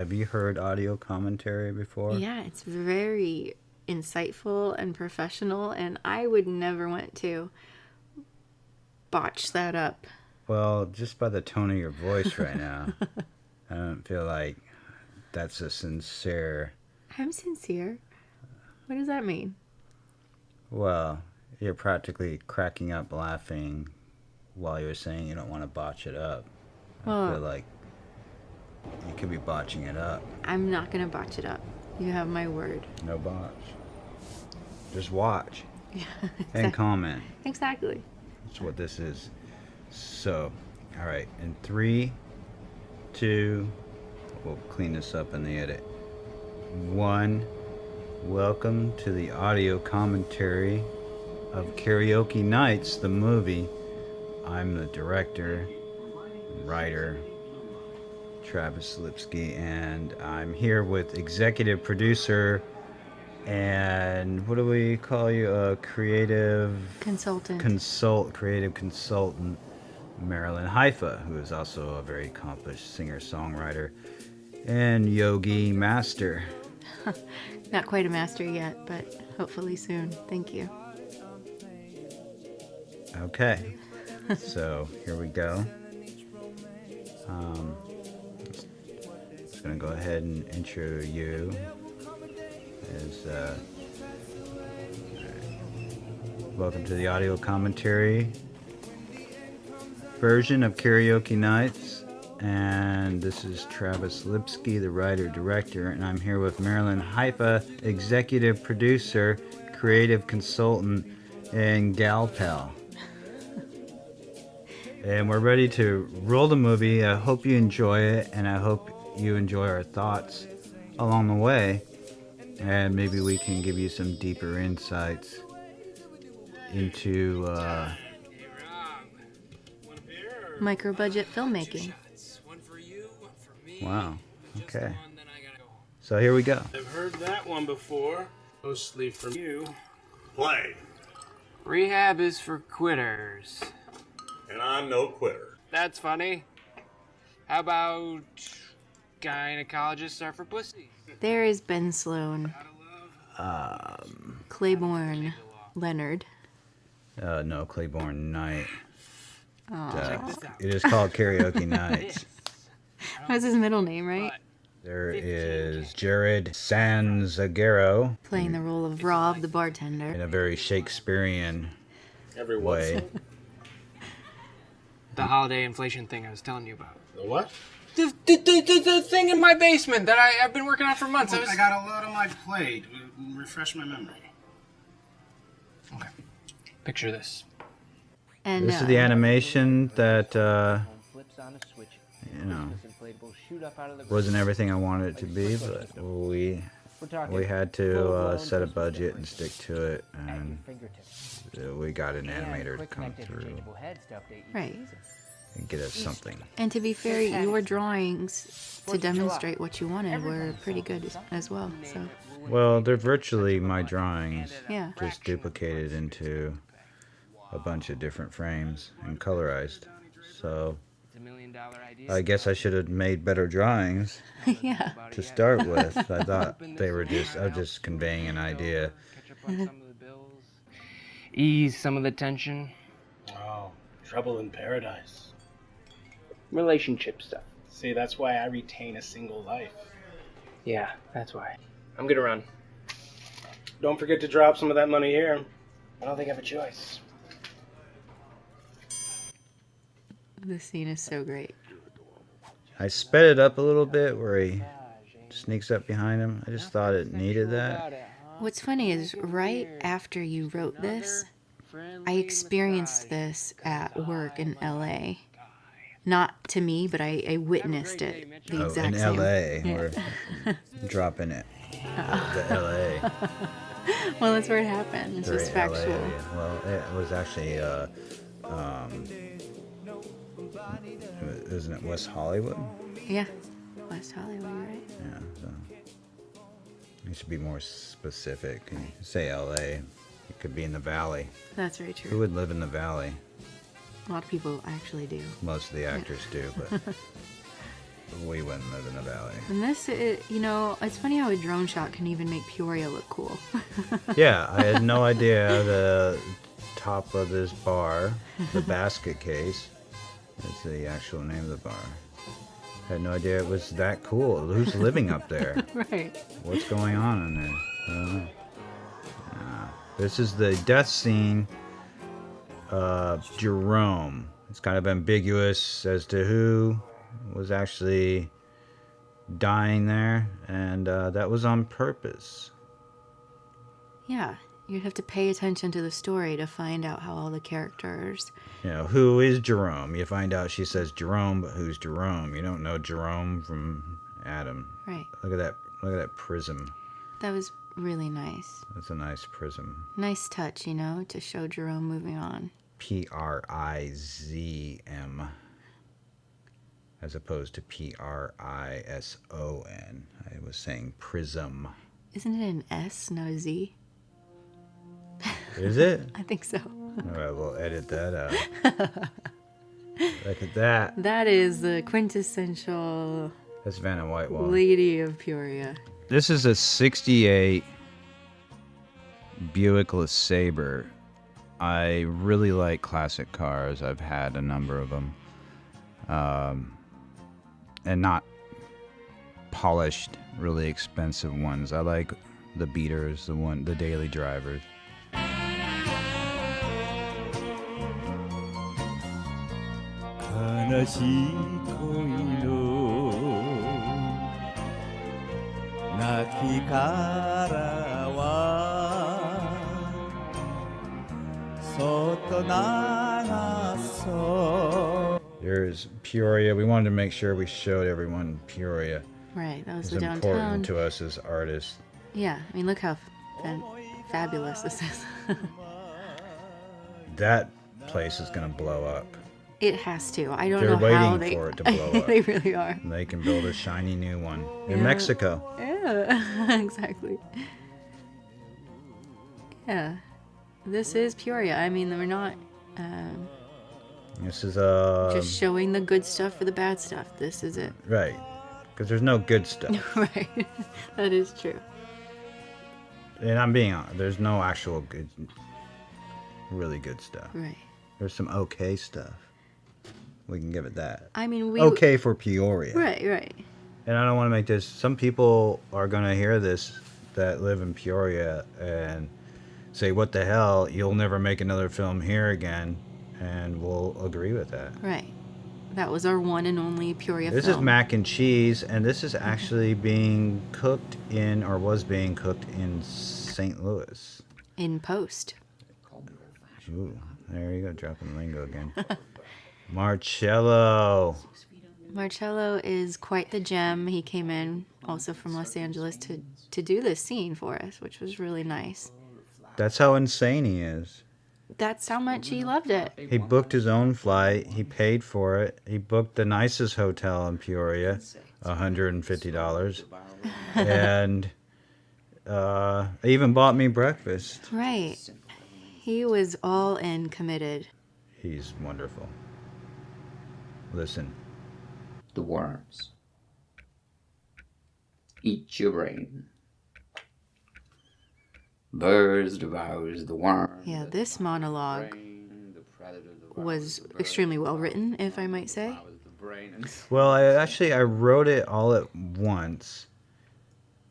Have you heard audio commentary before? Yeah, it's very insightful and professional, and I would never want to botch that up. Well, just by the tone of your voice right now, I don't feel like that's a sincere. I'm sincere. What does that mean? Well, you're practically cracking up laughing while you're saying you don't want to botch it up. I feel like you could be botching it up. I'm not going to botch it up. You have my word. No botch. Just watch Yeah, and comment. Exactly. That's what this is. So, all right. In 3, 2, we'll clean this up in the edit. 1. Welcome to the audio commentary of Karaoke Nights, the movie. I'm the director, writer, Travis Lipsky, and I'm here with executive producer and what do we call you? A creative creative consultant, Marilyn Haifa, who is also a very accomplished singer-songwriter and yogi master. Not quite a master yet, but hopefully soon. Thank you. Okay, so here we go. Just gonna go ahead and intro you as welcome to the audio commentary version of Karaoke Nights. And this is Travis Lipsky, the writer-director, and I'm here with Marilyn Haifa, executive producer, creative consultant, and gal pal. And we're ready to roll the movie. I hope you enjoy it, and I hope you enjoy our thoughts along the way. And maybe we can give you some deeper insights into micro-budget filmmaking. Wow. Okay. So here we go. I've heard that one before, mostly from you. Play. Rehab is for quitters. And I'm no quitter. That's funny. How about gynecologists are for pussies? There is Ben Sloan. Claiborne Leonard. No, Claiborne Knight. Oh. It is called Karaoke Nights. What's his middle name, right? There is Jared Sanzagero Playing the role of Rob, the bartender. in a very Shakespearean way. The holiday inflation thing I was telling you about. The what? The thing in my basement that I've been working on for months. I got a lot on my plate. Refresh my memory. Okay. Picture this. And This is the animation that, you know, wasn't everything I wanted it to be, but we had to set a budget and stick to it, and we got an animator to come through right. and get us something. And to be fair, your drawings to demonstrate what you wanted were pretty good as well. So Well, they're virtually my drawings, yeah. just duplicated into a bunch of different frames and colorized. So I guess I should have made better drawings Yeah. to start with. I thought I was just conveying an idea. Ease some of the tension. Oh, trouble in paradise. Relationship stuff. See, that's why I retain a single life. Yeah, that's why. I'm gonna run. Don't forget to drop some of that money here. I don't think I have a choice. This scene is so great. I sped it up a little bit where he sneaks up behind him. I just thought it needed that. What's funny is right after you wrote this, I experienced this at work in LA. Not to me, but I witnessed it. The exact in same. LA, Yeah. we're dropping it. The LA. Well, that's where it happened. It's just Very LA factual. area. Well, it was actually, isn't it West Hollywood? Yeah. West Hollywood, you're right. Yeah, so you should be more specific. You say LA, it could be in the valley. That's very Who true. would live in the valley? A lot of people actually do. Most of the actors do, but we wouldn't live in a valley. And this, you know, it's funny how a drone shot can even make Peoria look cool. Yeah, I had no idea the top of this bar, the basket case, is the actual name of the bar. I had no idea it was that cool. Who's living up there? Right. What's going on in there? I don't know. This is the death scene of Jerome. It's kind of ambiguous as to who was actually dying there, and that was on purpose. Yeah, you'd have to pay attention to the story to find out how all the characters... You know, who is Jerome? You find out she says Jerome, but who's Jerome? You don't know Jerome from Adam. Right. Look at that prism. That was really nice. That's a nice prism. Nice touch, you know, to show Jerome moving on. Prizm. As opposed to Prison. I was saying prism. Isn't it an S, not a Z? Is it? I think so. All right, we'll edit that out. Look at that. That is the quintessential That's Vanna Whitewall. lady of Peoria. This is a 68 Buick LeSabre. I really like classic cars. I've had a number of them. And not polished, really expensive ones. I like the beaters, the daily drivers. There's Peoria. We wanted to make sure we showed everyone Peoria. Right, that was It's the important downtown. to us as artists. Yeah, I mean, look how fabulous this is. That place is going to blow up. It has to. I don't They're know how waiting for it to blow up. They really are. They can build a shiny new one in Yeah. Mexico. Yeah, exactly. Yeah, this is Peoria. I mean, we're not This is just showing the good stuff for the bad stuff. This is it. right, because there's no good stuff. Right. That is true. And I'm being honest, there's no actual good, really good stuff. Right. There's some okay stuff. We can give it that. I mean, we... Okay for Peoria. Right, right. And I don't want to make this. Some people are going to hear this that live in Peoria and say, "What the hell? You'll never make another film here again," and we'll agree with that. Right. That was our one and only Peoria This film. is mac and cheese, and this is actually being cooked in, or was being cooked in St. Louis. In post. Ooh, there you go, dropping lingo again. Marcello. Marcello is quite the gem. He came in also from Los Angeles to do this scene for us, which was really nice. That's how insane he is. That's how much he loved it. He booked his own flight. He paid for it. He booked the nicest hotel in Peoria, $150. And even bought me breakfast. Right. He was all in, committed. He's wonderful. Listen. The worms eat your brain. Birds devours the worm. Yeah, this monologue was extremely well written, if I might say. Well, I wrote it all at once,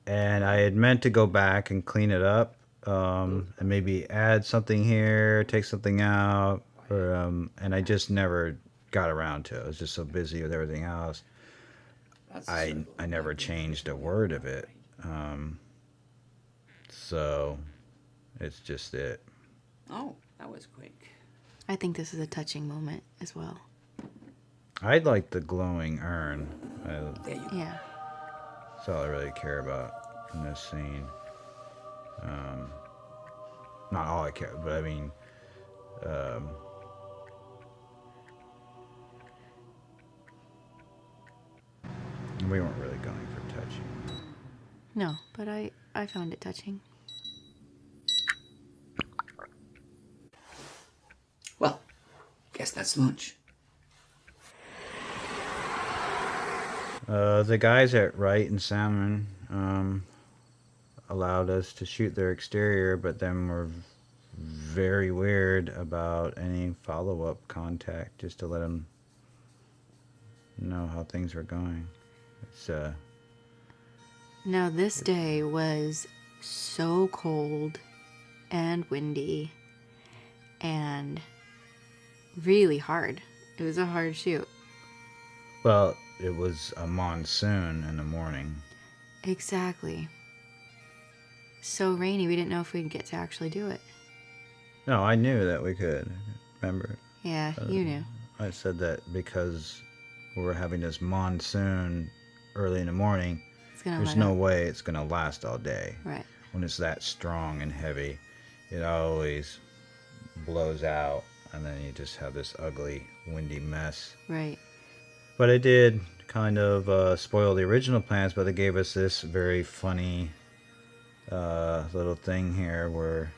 and I had meant to go back and clean it up, and maybe add something here, take something out, or, and I just never got around to it. I was just so busy with everything else. I never changed a word of it. So it's just it. Oh, that was quick. I think this is a touching moment as well. I like the glowing urn. There you go. Yeah. That's all I really care about in this scene. Not all I care, but I mean, we weren't really going for touching. No, but I found it touching. Well, guess that's lunch. The guys at Wright and Salmon allowed us to shoot their exterior, but then were very weird about any follow-up contact, just to let them know how things were going. It's Now, this day was so cold and windy and really hard. It was a hard shoot. well, it was a monsoon in the morning. Exactly. So rainy, we didn't know if we'd get to actually do it. No, I knew that we could. Remember, Yeah, you knew. I said that because we were having this monsoon early in the morning. It's gonna There's let no up. way it's gonna last all day. Right. When it's that strong and heavy, it always blows out, and then you just have this ugly, windy mess. Right. But it did kind of spoil the original plans, but it gave us this very funny little thing here where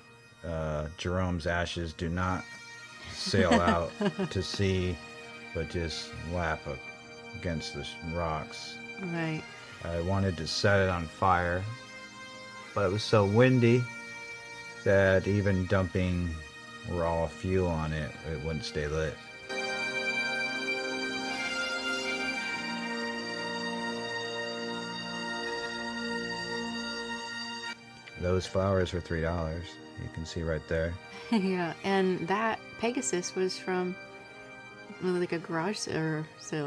Jerome's ashes do not sail out to sea, but just lap up against the rocks. Right. I wanted to set it on fire, but it was so windy that even dumping raw fuel on it, it wouldn't stay lit. Those flowers were $3. You can see right there. Yeah, and that Pegasus was from like a garage sale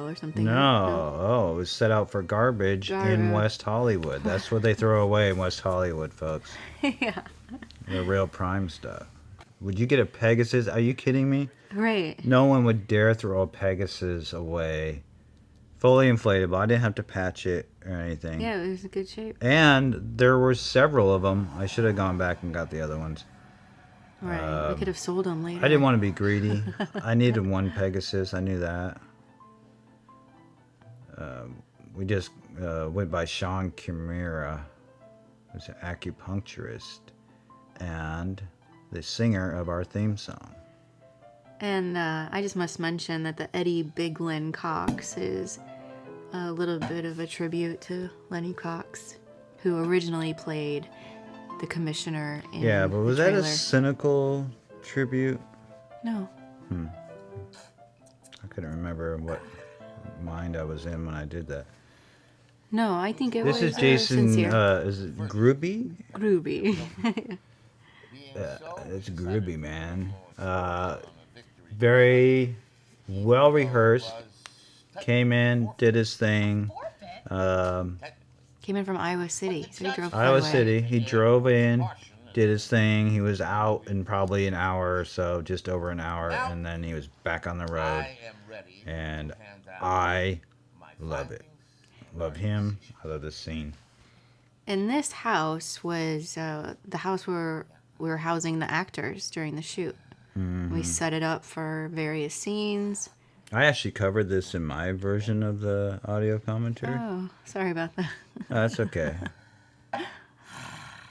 or something. No, right? oh, it was set out for garbage in Garbage. West Hollywood. That's what they throw away in West Hollywood, folks. Yeah. The real prime stuff. Would you get a Pegasus? Are you kidding me? Right. No one would dare throw a Pegasus away. Fully inflatable. I didn't have to patch it or anything. Yeah, it was in good shape. And there were several of them. I should have gone back and got the other ones. Right. We could have sold them later. I didn't want to be greedy. I needed one Pegasus. I knew that. We just went by Sean Kimura, who's an acupuncturist and the singer of our theme song. And I just must mention that the Eddie Biglin Cox is a little bit of a tribute to Lenny Cox, who originally played the commissioner in Yeah, but was the that a trailer. cynical tribute? No. I couldn't remember what mind I was in when I did that. No, I think it This was is Jason, sincere. is it Gruby? Groovy. It's Gruby, man. Very well rehearsed. Came in, did his thing. Came in from Iowa City, so he drove quite Iowa a way. City. He drove in, did his thing. He was out in probably an hour or so, just over an hour, and then he was back on the road. And I love it. Love him. I love this scene. And this house was the house where we were housing the actors during the shoot. We set it up for various scenes. I actually covered this in my version of the audio commentary. Oh, sorry about that. That's okay.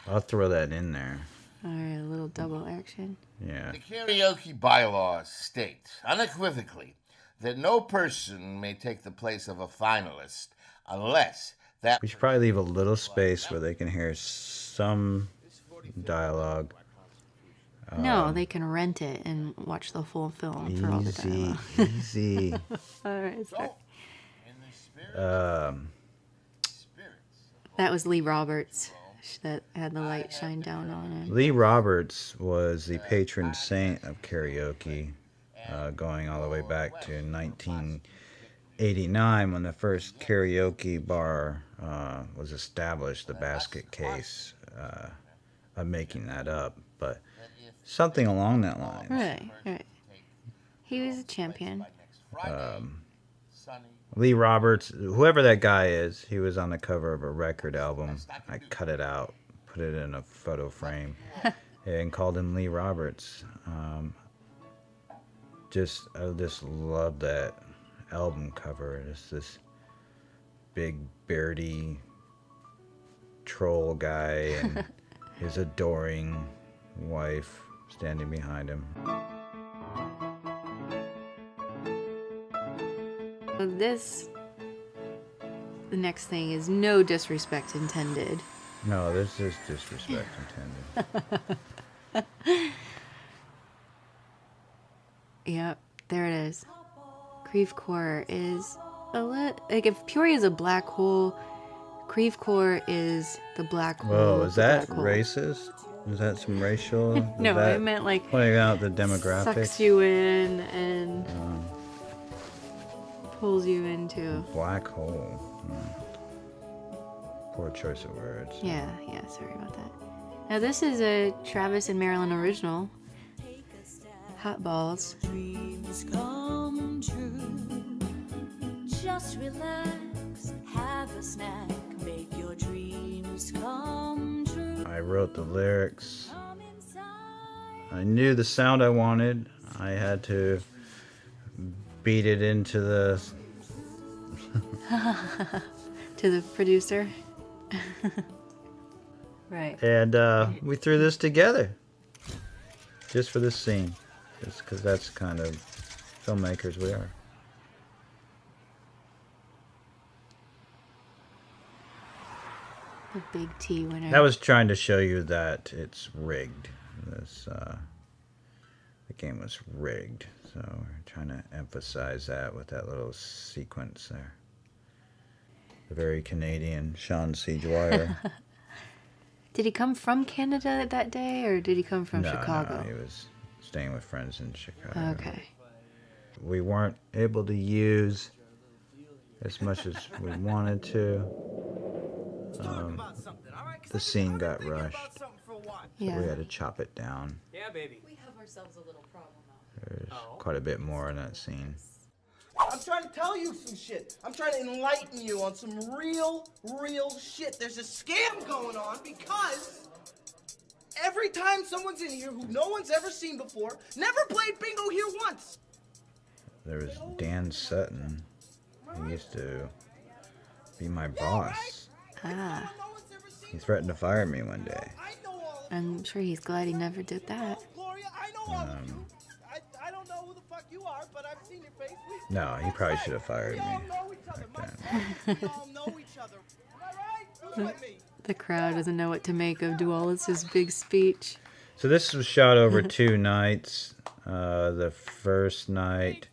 I'll throw that in there. All right, a little double action. Yeah. The karaoke bylaws state unequivocally that no person may take the place of a finalist unless that We should probably leave a little space where they can hear some dialogue. No, they can rent it and watch the full film for all the Easy, dialogue. easy. All right, sorry. Um, That was Lee Roberts that had the light shine down on him. Lee Roberts was the patron saint of karaoke, going all the way back to 1989 when the first karaoke bar was established, the Basket Case. I'm making that up, but something along that line. Right, right. He was a champion. Lee Roberts, whoever that guy is, he was on the cover of a record album. I cut it out, put it in a photo frame, and called him Lee Roberts. I just love that album cover. It's this big beardy troll guy and his adoring wife standing behind him. This the next thing is no disrespect intended. No, this is disrespect intended. Yep, there it is. Creve Coeur is like if Peoria is a black hole, Creve Coeur is the black hole. Whoa, of is the that black hole. racist? Is that some racial? No, is that I meant like pointing out the demographics. sucks you in and pulls you into. Black hole. Poor choice of words. Yeah, sorry about that. Now this is a Travis and Marilyn original. Hot Balls. Dreams come true. Just relax, have a snack, make your dreams come true. I wrote the lyrics. Come inside. I knew the sound I wanted. I had to beat it into the... To the producer. Right. And we threw this together. Just for this scene. Just because that's the kind of filmmakers we are. The big T winner. That was trying to show you that it's rigged. This the game was rigged, so we're trying to emphasize that with that little sequence there. The very Canadian Sean C. Dwyer. Did he come from Canada that day, or did he come from Chicago? No, he was staying with friends in Chicago. Okay. We weren't able to use as much as we wanted to. The scene got rushed. Yeah. We had to chop it down. Yeah, baby. We have ourselves a little problem now. There's quite a bit more in that scene. I'm trying to tell you some shit. I'm trying to enlighten you on some real shit. There's a scam going on because every time someone's in here who no one's ever seen before, never played bingo here once. There was Dan Sutton. He used to be my boss. Ah, No one's ever seen He threatened to fire me one day. I know all of I'm sure he's glad he never did that. Gloria. I know all of you. I don't know who the fuck you are, but I've seen your face. No, he probably should have fired We me. all know each other. We all know each other. Am I right? Who's with me? The crowd doesn't know what to make of Dualis' big speech. So this was shot over 2 nights. The first night,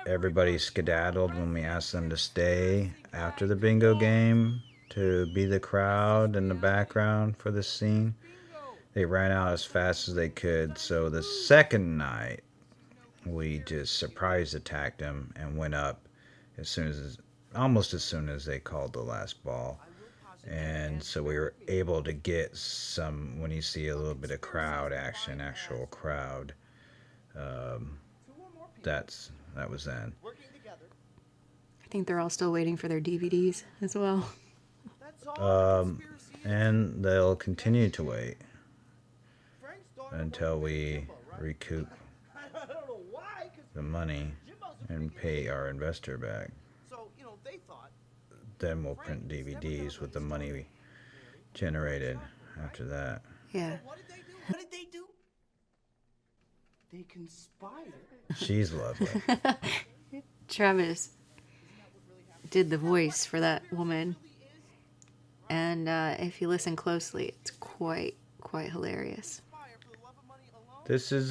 everybody skedaddled when we asked them to stay after the bingo game to be the crowd in the background for the scene. They ran out as fast as they could. So the second night, we just surprise attacked them and went up almost as soon as they called the last ball. And so we were able to get some, when you see a little bit of crowd action, actual crowd, that was then. I think they're all still waiting for their DVDs as well. And they'll continue to wait until we recoup the money and pay our investor back. So, they thought. Then we'll print DVDs with the money we generated after that. Yeah. What did they do? What did they do? They conspired. She's lovely. Travis did the voice for that woman. And if you listen closely, it's quite hilarious. This is,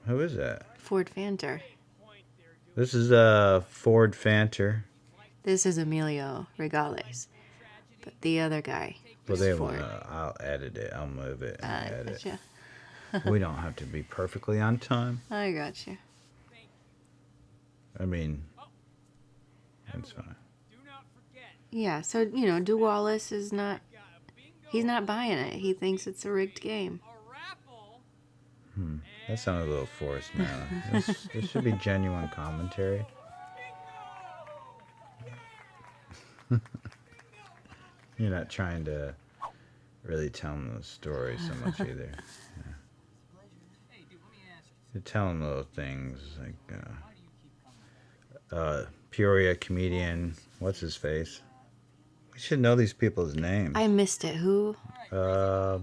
who is that? Ford Fanter. This is, Ford Fanter. This is Emilio Regales. But the other guy Well, was they Ford. I'll edit it. I'll move it and edit. Gotcha. We don't have to be perfectly on time. I got you. I mean, that's fine. Yeah, so, Dualis is not... He's not buying it. He thinks it's a rigged game. That sounded a little forced now. This should be genuine commentary. You're not trying to really tell them the story so much either. Yeah. You're telling little things like Peoria comedian, what's his face? We should know these people's names. I missed it. Who? I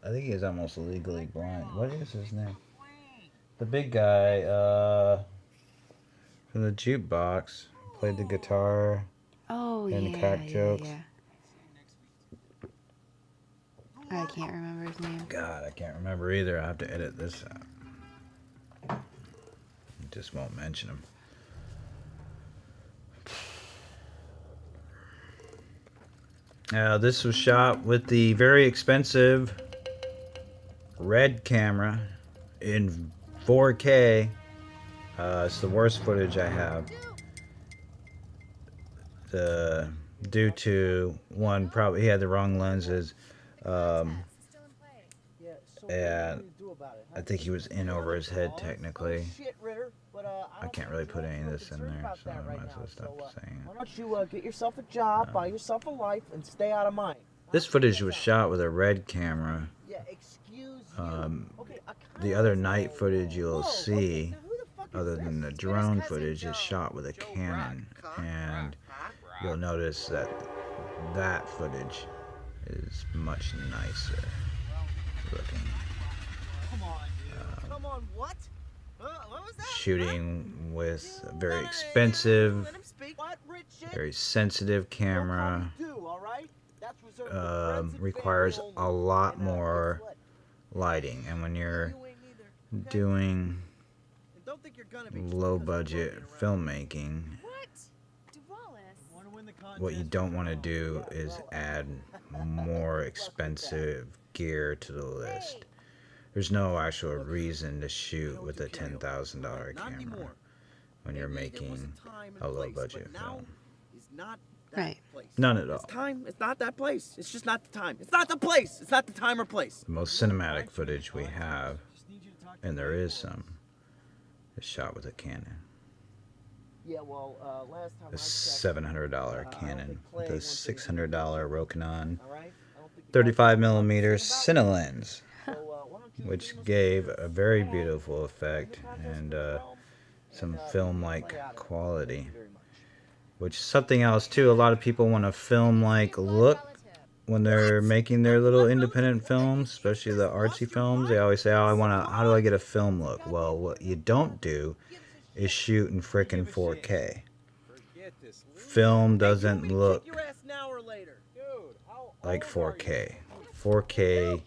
think he's almost legally blind. What is his name? The big guy, from the jukebox. Played the guitar. Oh, And yeah, crack yeah, jokes. yeah. I can't remember his name. God, I can't remember either. I have to edit this out. Just won't mention him. This was shot with the very expensive Red camera in 4K. It's the worst footage I have. Due to one, probably he had the wrong lenses, and I think he was in over his head technically. I can't really put any of this in there, so I might as well stop saying it. Why don't you get yourself a job, buy yourself a life, and stay out of mine? This footage was shot with a Red camera. Yeah, excuse you. Okay, The other night footage you'll see, other than the drone footage, is shot with a Canon, and you'll notice that that footage is much nicer looking. Come on, what? What was that? Shooting with a very expensive, very sensitive camera. Requires a lot more lighting, and when you're doing low budget filmmaking, what you don't want to do is add more expensive gear to the list. There's no actual reason to shoot with a $10,000 camera when you're making a low budget film. Right. None at all. It's not that place. It's just not the time. It's not the place. It's not the time or place. The most cinematic footage we have, and there is some, is shot with a Canon. Yeah, well, last time A $700 Canon with a $600 Rokinon 35mm Cine lens, which gave a very beautiful effect and some film-like quality. Which is something else too. A lot of people want a film-like look when they're making their little independent films, especially the artsy films. They always say, "Oh, how do I get a film look?" Well, what you don't do is shoot in frickin' 4K. Film doesn't look like 4K. 4K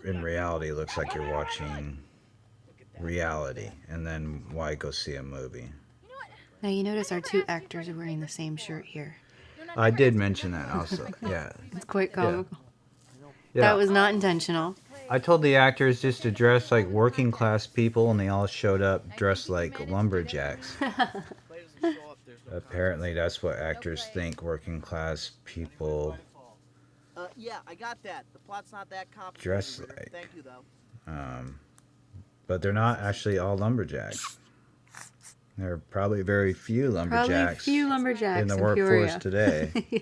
in reality looks like you're watching reality, and then why go see a movie? Now you notice our two actors are wearing the same shirt here. I did mention that also. Yeah. It's quite comical. Yeah. That was not intentional. I told the actors just to dress like working class people, and they all showed up dressed like lumberjacks. Apparently, that's what actors think working class people Yeah, I got that. The plot's not that complicated. dress like. Thank you, though. But they're not actually all lumberjacks. There are probably very few lumberjacks, in the workforce today. Yeah.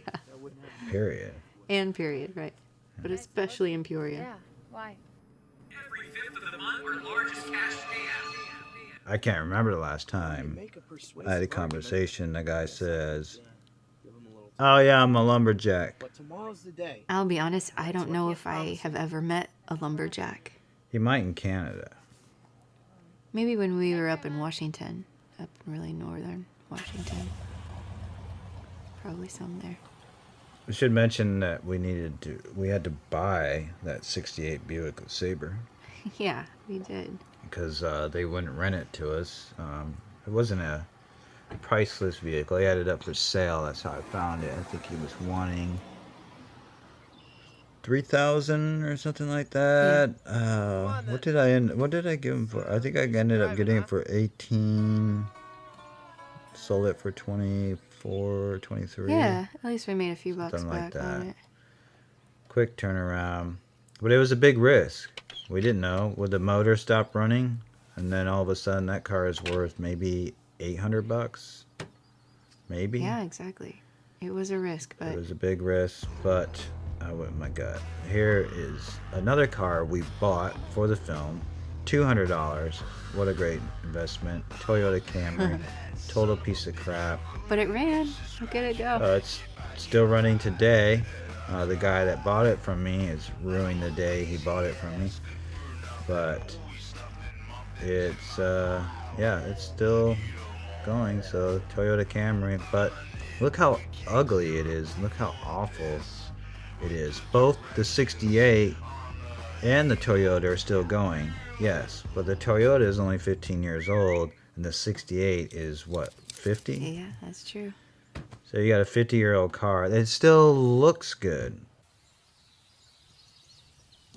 Period. And period, right. But especially in Peoria. Yeah, why? I can't remember the last time I had a conversation. The guy says, "Oh yeah, I'm a lumberjack." But tomorrow's the day. I'll be honest, I don't know if I have ever met a lumberjack. He might in Canada. Maybe when we were up in Washington, up in really northern Washington. Probably some there. We should mention that we had to buy that '68 Buick Sabre Yeah, we did. because they wouldn't rent it to us. It wasn't a priceless vehicle. He had it up for sale. That's how I found it. I think he was wanting $3,000 or something like that. What did I give him for? I think I ended up getting it for 18. Sold it for 24, 23. Yeah, at least we made a few bucks Something like back on that. it. Quick turnaround. But it was a big risk. We didn't know. Would the motor stop running? And then all of a sudden that car is worth maybe $800. Maybe. Yeah, exactly. It was a risk, but It was a big risk, but I went with my gut. Here is another car we bought for the film. $200. What a great investment. Toyota Camry. Total piece of crap. it ran. Look at it go. It's still running today. The guy that bought it from me is ruining the day he bought it from me. But it's Yeah, it's still going. So Toyota Camry, but look how ugly it is. Look how awful it is. Both the 68 and the Toyota are still going. Yes, but the Toyota is only 15 years old, and the 68 is what, 50? Yeah, that's true. So you got a 50-year-old car. It still looks good.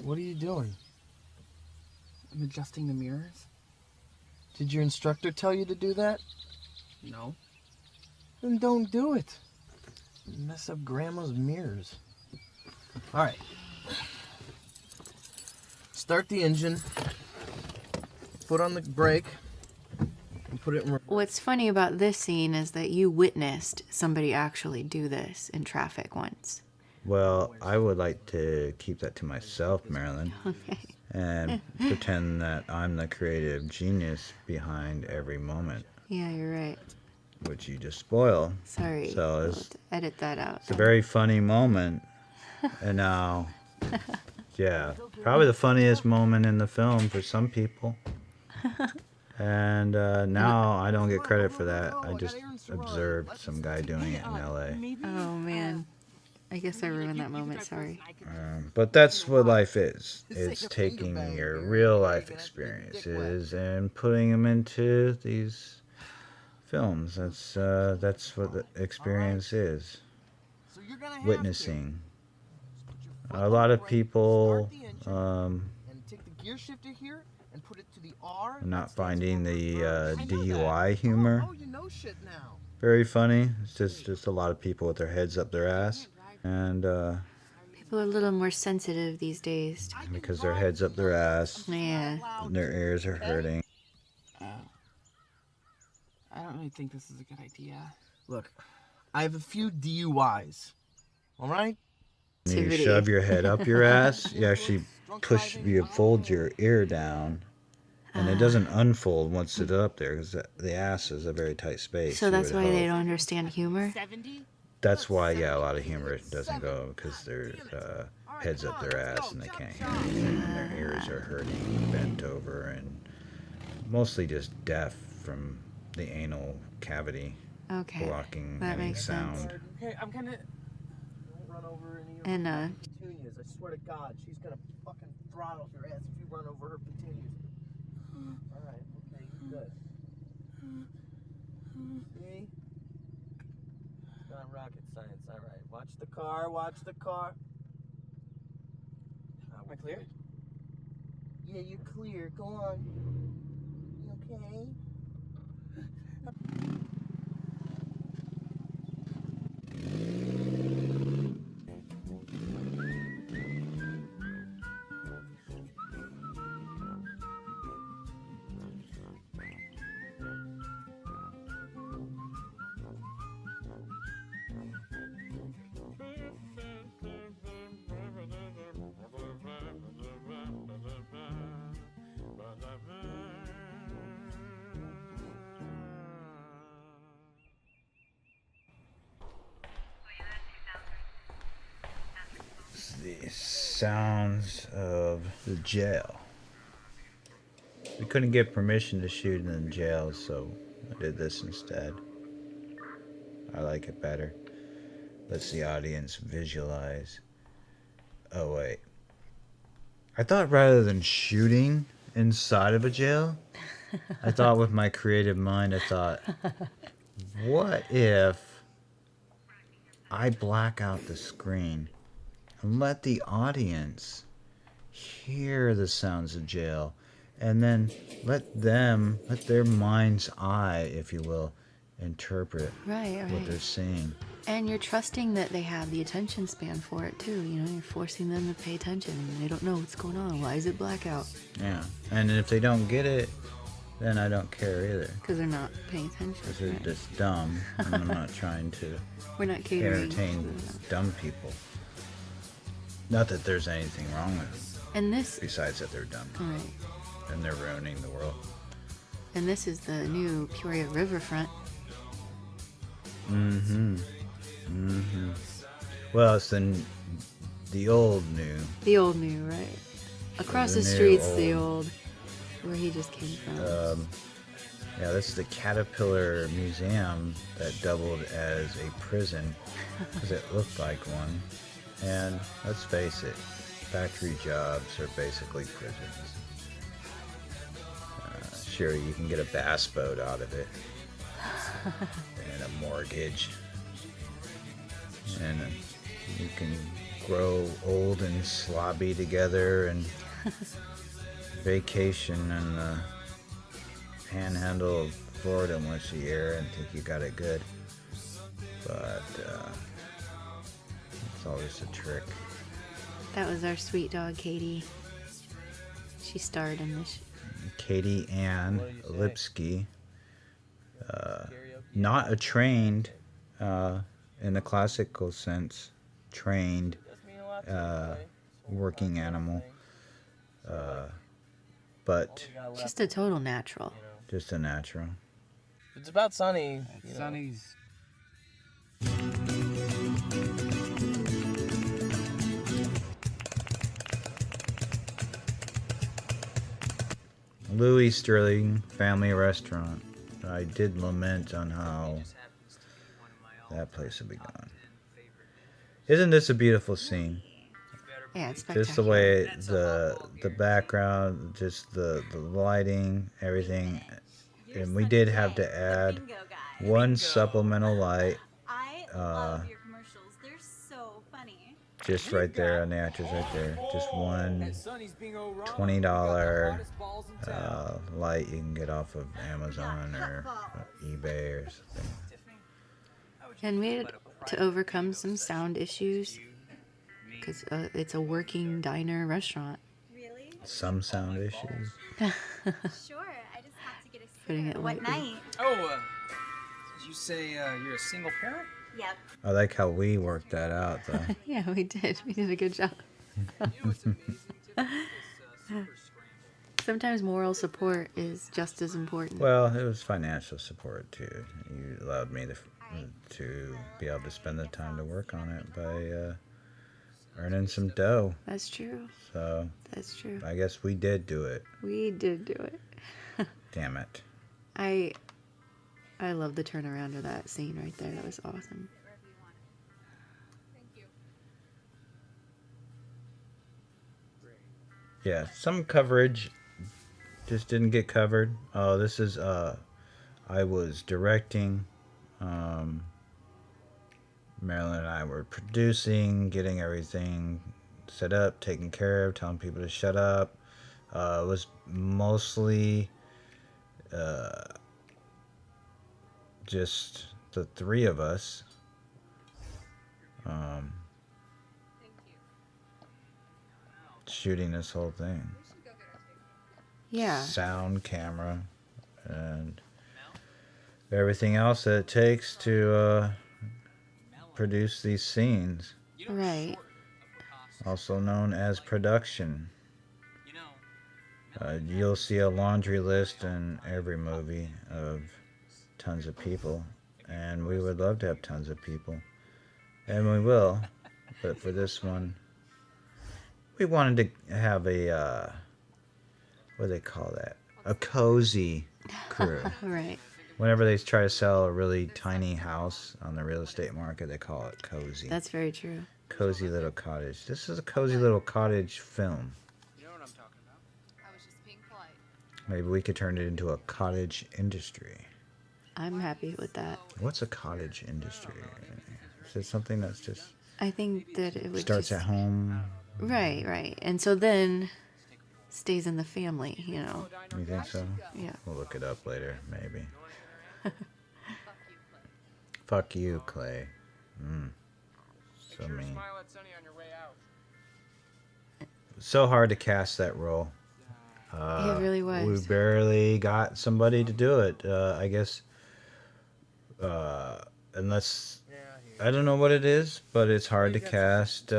What are you doing? I'm adjusting the mirrors. Did your instructor tell you to do that? No. Then don't do it. You mess up Grandma's mirrors. All right. Start the engine. Foot on the brake. And put it in. What's funny about this scene is that you witnessed somebody actually do this in traffic once. Well, I would like to keep that to myself, Marilyn, Okay. and pretend that I'm the creative genius behind every moment, Yeah, you're right. which you just spoil. Sorry. So I'll it's, have to edit that out. it's a very funny moment, and now, yeah, probably the funniest moment in the film for some people. And now I don't get credit for that. I just observed some guy doing it in L.A. Oh, man. I guess I ruined that moment. Sorry. But that's what life is. It's taking your real life experiences and putting them into these films. That's what the experience is. Witnessing. A lot of people And take the gear shifter here and put it to the R. not finding the DUI humor Oh, you know shit now. very funny. It's just a lot of people with their heads up their ass. And People are a little more sensitive these days. because their heads up their ass, Yeah. their ears are hurting. I don't really think this is a good idea. Look, I have a few DUIs. All right? When you Activity. shove your head up your ass, you actually you fold your ear down, and it doesn't unfold once it's up there because the ass is a very tight space. So you that's would why they hope. don't understand humor? That's why, yeah, a lot of humor doesn't go because their heads up their ass and they can't hear anything. And their ears are hurting, bent over, and mostly just deaf from the anal cavity Okay. blocking That any makes sound. sense. Okay, I'm gonna. Don't run over any of And, her petunias. I swear to God, she's gonna fucking throttle your ass if you run over her petunias. All right, okay, you're good. See? It's not rocket science. All right, watch the car. Watch the car. Am I clear? Yeah, you're clear. Go on. You okay? The sounds of the jail. We couldn't get permission to shoot in the jail, so I did this instead. I like it better. Lets the audience visualize. Oh, wait. I thought rather than shooting inside of a jail, I thought with my creative mind, I thought, what if I black out the screen and let the audience hear the sounds of jail, and then let their mind's eye, if you will, interpret Right, what they're right. seeing. And you're trusting that they have the attention span for it too. You know, you're forcing them to pay attention. They don't know what's going on. Why is it blackout? Yeah. And if they don't get it, then I don't care either. Because they're not paying attention. Because they're Right. just dumb, and I'm not trying to We're not catering. entertain dumb people. Not that there's anything wrong with them, And this, besides that they're dumb. right. And they're ruining the world. And this is the new Peoria Riverfront. Mm-hmm. Mm-hmm. Well, it's the old new. The old new, right? Across the the new street's the old. old, where he just came from. Yeah, this is the Caterpillar Museum that doubled as a prison because it looked like one. And let's face it, factory jobs are basically prisons. Sure, you can get a bass boat out of it and a mortgage. And you can grow old and slobby together and vacation in the panhandle of Florida once a year and think you got it good. But it's always a trick. That was our sweet dog, Katie. She starred in this. Katie Ann Lipsky, not a trained, in the classical sense, trained working animal, but Just a total natural. just a natural. It's about Sonny. Sonny's. Louis Sterling Family Restaurant. I did lament on how that place would be gone. Isn't this a beautiful scene? Yeah, it's spectacular. Just the way the background, just the lighting, everything. And we did have to add one supplemental light, I love your commercials. They're so funny. just right there on the actors right there. Just one $20 light you can get off of Amazon or eBay or something. And we had to overcome some sound issues because it's a working diner restaurant. Really? Some sound issues. Sure. I just have to get a Putting sitter. it What lightly. night? Oh, did you say you're a single parent? Yep. I like how we worked that out though. Yeah, we did. We did a good job. Sometimes moral support is just as important. Well, it was financial support too. You allowed me to be able to spend the time to work on it by earning some dough. That's true. So That's true. I guess we did do it. We did do it. Damn it. I love the turnaround of that scene right there. That was awesome. Yeah, some coverage just didn't get covered. Oh, this is I was directing. Marilyn and I were producing, getting everything set up, taken care of, telling people to shut up. It was mostly just the three of us. Shooting this whole thing. Yeah. Sound, camera, and everything else that it takes to produce these scenes. Right. Also known as production. You'll see a laundry list in every movie of tons of people, and we would love to have tons of people, and we will, but for this one, we wanted to have a, what do they call that? A cozy crew. Right. Whenever they try to sell a really tiny house on the real estate market, they call it cozy. That's very true. Cozy little cottage. This is a cozy little cottage film. You know what I'm talking about. I was just being polite. Maybe we could turn it into a cottage industry. I'm happy with that. What's a cottage industry? Is it something that's just I think that it would starts just, at home? Right, right. And so then stays in the family, you know. You think so? Yeah. We'll look it up later, maybe. Fuck you, Clay. So mean. Smile at Sonny on your way out. So hard to cast that role. It really was. We barely got somebody to do it. I guess, unless, I don't know what it is, but it's hard to cast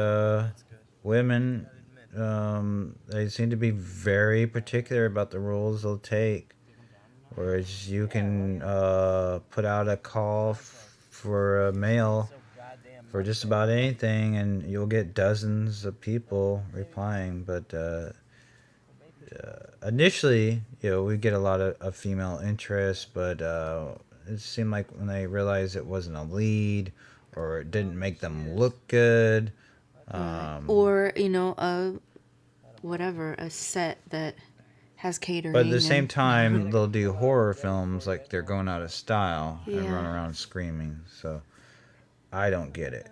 women. They seem to be very particular about the roles they'll take. Whereas you can put out a call for a male for just about anything, and you'll get dozens of people replying. But initially, we get a lot of female interest, but it seemed like when they realized it wasn't a lead or it didn't make them look good. Or, a set that has catering. But at the same and- time, they'll do horror films like they're going out of style and Yeah. run around screaming. So I don't get it.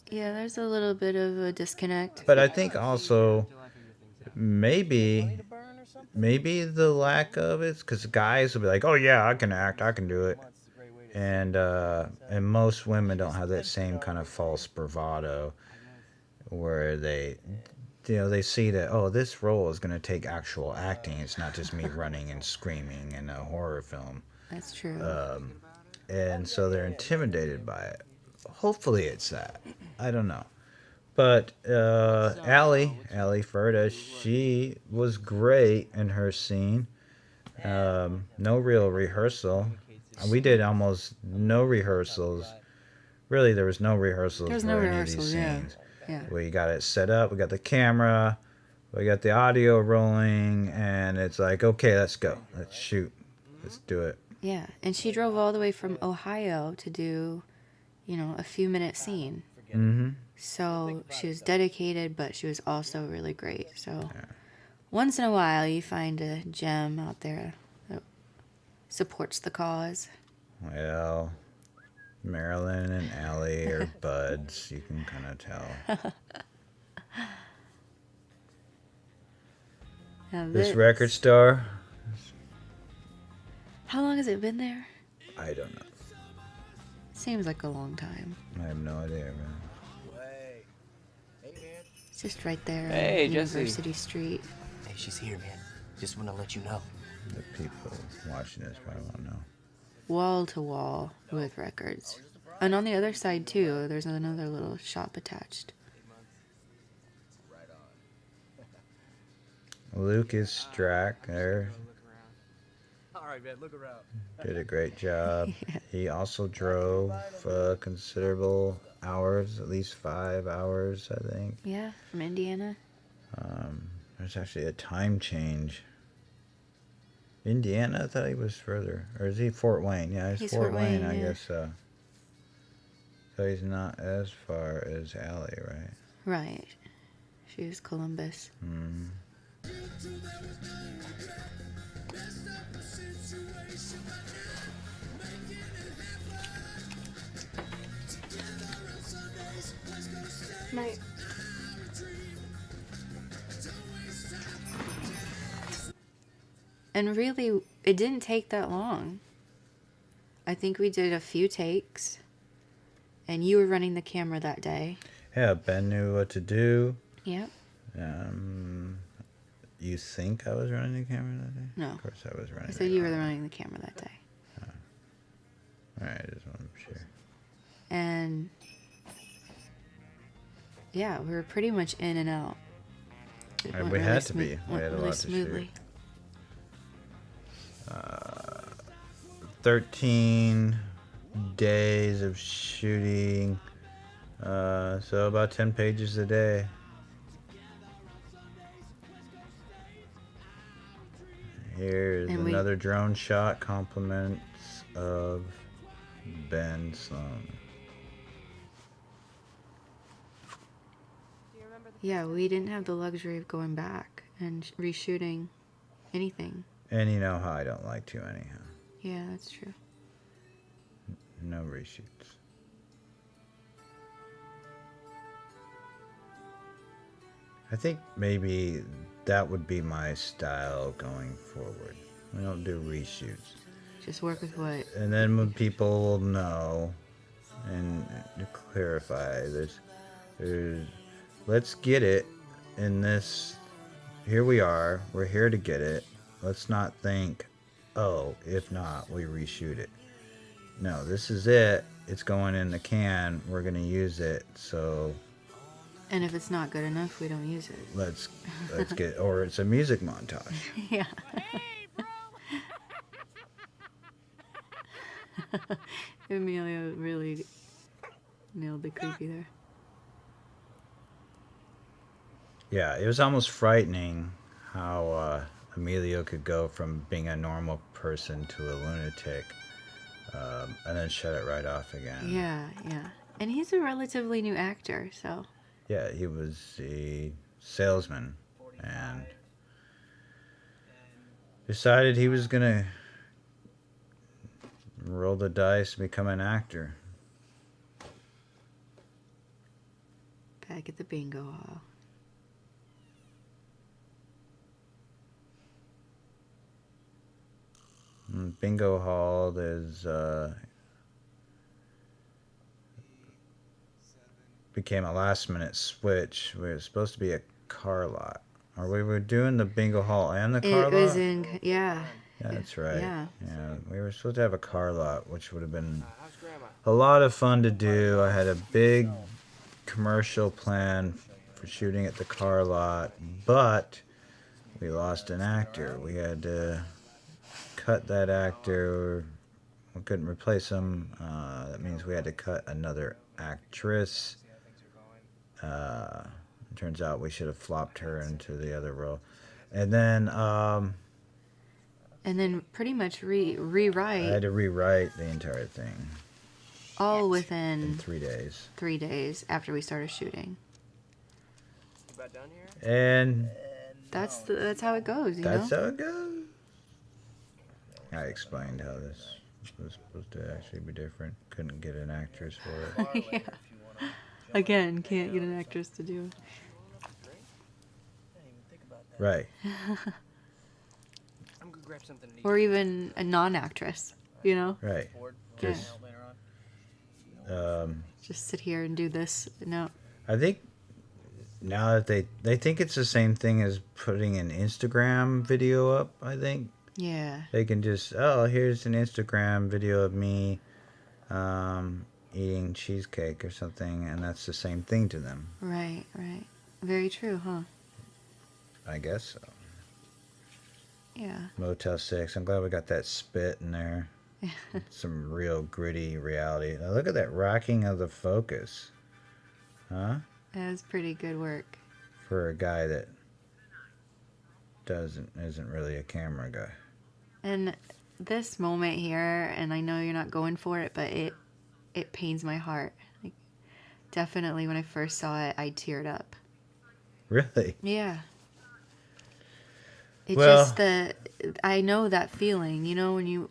Yeah, there's a little bit of a disconnect. But I think also maybe the lack of it, because guys will be like, "Oh yeah, I can act, I can do it," and most women don't have that same kind of false bravado where they see that, oh, this role is going to take actual acting. It's not just me running and screaming in a horror film. That's true. And so they're intimidated by it. Hopefully it's that. I don't know. But Ali Ferda, she was great in her scene. No real rehearsal. We did almost no rehearsals. Really, there was no rehearsals There's for no any rehearsals, of these yeah. scenes. Yeah. We got it set up. We got the camera. We got the audio rolling. And it's like, okay, let's go. Let's shoot. Let's do it. Yeah, and she drove all the way from Ohio to do, a few-minute scene. Mm-hmm. So she was dedicated, but she was also really great. So once in a while, you find a gem out there that supports the cause. Well, Marilyn and Allie are buds. You can kind of tell. Now This record store, how long has it been there? I don't know. Seems like a long time. I have no idea, man. It's just right there Hey, on Jesse. University Street. Hey, she's here, man. Just want to let you know. The people watching this probably won't know. Wall to wall with records. And on the other side, too, there's another little shop attached. Lucas Strack there All right, man, look around. did a great job. He also drove considerable hours, at least 5 hours, I think. Yeah, from Indiana. There's actually a time change. Indiana? I thought he was further. Or is he Fort Wayne? Yeah, he's Fort Wayne, I yeah. guess so. So he's not as far as Allie, right? Right. She was Columbus. Night. And really, it didn't take that long. I think we did a few takes, and you were running the camera that day. Yeah, Ben knew what to do. Yep. You think I was running the camera that day? No. Of course I was running I said you were running the camera that day. Alright, I just want to be sure. And yeah, we were pretty much in and out. It And went we really had to be. We went had a really lot to shoot. smoothly. 13 days of shooting. So about 10 pages a day. Here's And we- another drone shot, compliments of Ben Sloan. Yeah, we didn't have the luxury of going back and reshooting anything. And you know how I don't like to anyhow. Yeah, that's true. No reshoots. I think maybe that would be my style going forward. We don't do reshoots. Just work with what. And then when people will know and to clarify there's let's get it in this. Here we are. We're here to get it. Let's not think, oh, if not, we reshoot it. No, this is it. It's going in the can. We're going to use it. So And if it's not good enough, we don't use it. let's get, or it's a music montage. Yeah. Amelia really nailed the creepy there. Yeah, it was almost frightening how Emilio could go from being a normal person to a lunatic, and then shut it right off again. Yeah, yeah. And he's a relatively new actor, so. Yeah, he was a salesman and decided he was gonna roll the dice and become an actor. Back at the bingo hall. Bingo hall, there's became a last minute switch. We were supposed to be a car lot. Or we were doing the bingo hall and the car lot? It was in, yeah. Yeah, that's right. Yeah. Yeah, we were supposed to have a car lot, which would have been a lot of fun to do. I had a big commercial plan for shooting at the car lot, but we lost an actor. We had to cut that actor. We couldn't replace him. That means we had to cut another actress. It turns out we should have flopped her into the other role. And then pretty much rewrite. I had to rewrite the entire thing all in within 3 days. 3 days after we started shooting. And That's how it goes, you that's know? how it goes. I explained how this was supposed to actually be different. Couldn't get an actress for it. Yeah. Again, can't get an actress to do it. Right. Or even a non-actress, you know? Right. Just, Just sit here and do this. No. I think now that they think it's the same thing as putting an Instagram video up, I think. Yeah. They can just, oh, here's an Instagram video of me eating cheesecake or something, and that's the same thing to them. Right, right. Very true, huh? I guess so. Yeah. Motel 6. I'm glad we got that spit in there. Some real gritty reality. Now look at that rocking of the focus. Huh? That was pretty good work. For a guy that isn't really a camera guy. And this moment here, and I know you're not going for it, but it pains my heart. Like, definitely when I first saw it, I teared up. Really? Yeah. It's Well- just I know that feeling, you know, when you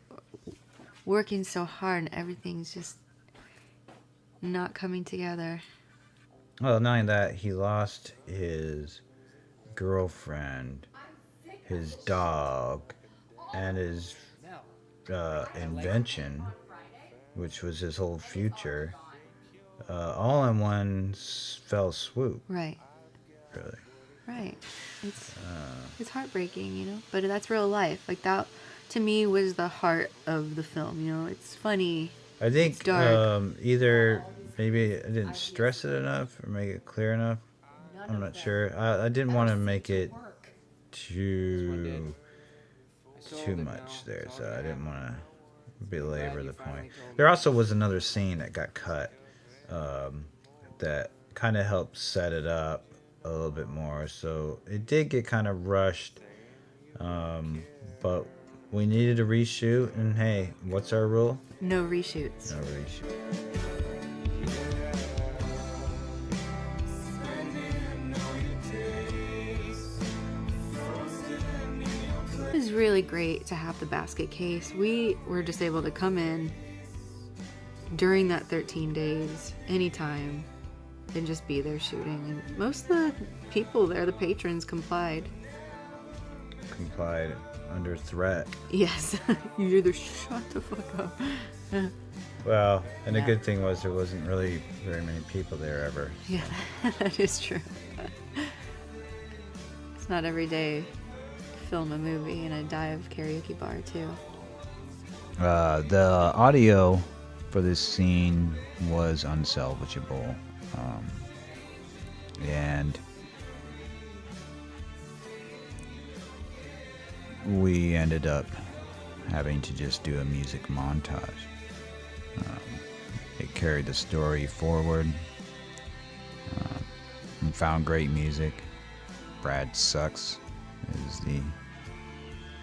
working so hard and everything's just not coming together. Well, not only that, he lost his girlfriend, his dog, and his invention, which was his whole future, all in one fell swoop. Right. Really. Right. It's heartbreaking, you know, but that's real life. Like that, to me, was the heart of the film. You know, it's funny. I think It's dark. either maybe I didn't stress it enough or make it clear enough. I'm not sure. I didn't want to make it too much there, so I didn't want to belabor the point. There also was another scene that got cut that kind of helped set it up a little bit more. So it did get kind of rushed, but we needed to reshoot. And hey, what's our rule? No reshoots. No reshoot. It was really great to have the basket case. We were just able to come in during that 13 days, anytime, and just be there shooting. And most of the people there, the patrons, complied. Complied under threat. Yes, you either shut the fuck up. Well, and the good thing was there wasn't really very many people there ever. Yeah, that is true. It's not every day film a movie in a dive karaoke bar too. The audio for this scene was unsalvageable, and we ended up having to just do a music montage. It carried the story forward, and found great music. Brad Sucks is the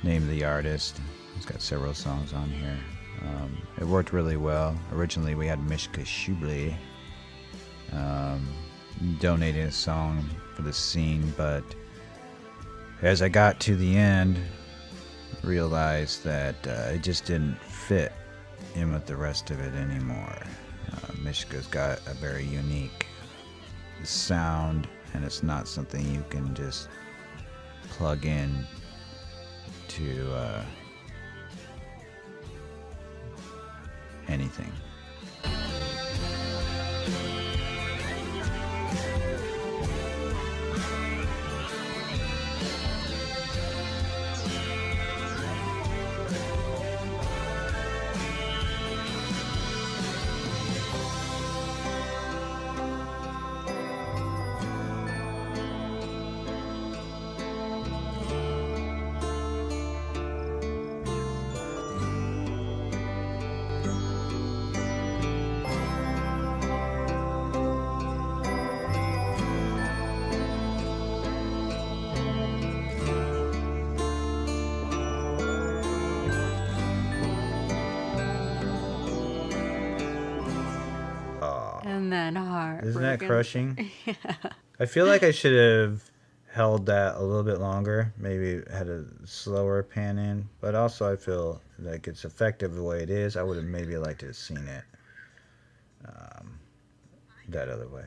name of the artist. He's got several songs on here. It worked really well. Originally, we had Mishka Shubley donating a song for the scene, but as I got to the end, realized that it just didn't fit in with the rest of it anymore. Mishka's got a very unique sound, and it's not something you can just plug in to anything. And then heartbroken. Isn't that crushing? Yeah. I feel like I should have held that a little bit longer. Maybe had a slower pan in. But also I feel like it's effective the way it is. I would have maybe liked to have seen it that other way.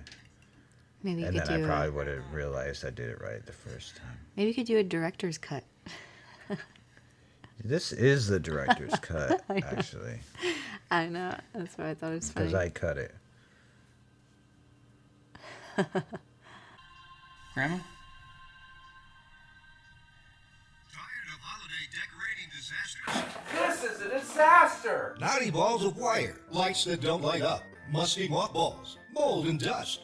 Maybe you And could then I do probably would have realized I did it right the first time. maybe you could do a director's cut. This is the director's cut, I know. actually. I know. That's why I thought it was funny. Because I cut it. Grandma? This is a disaster! Knotty balls of wire, lights that don't light up, musty mothballs, mold and dust.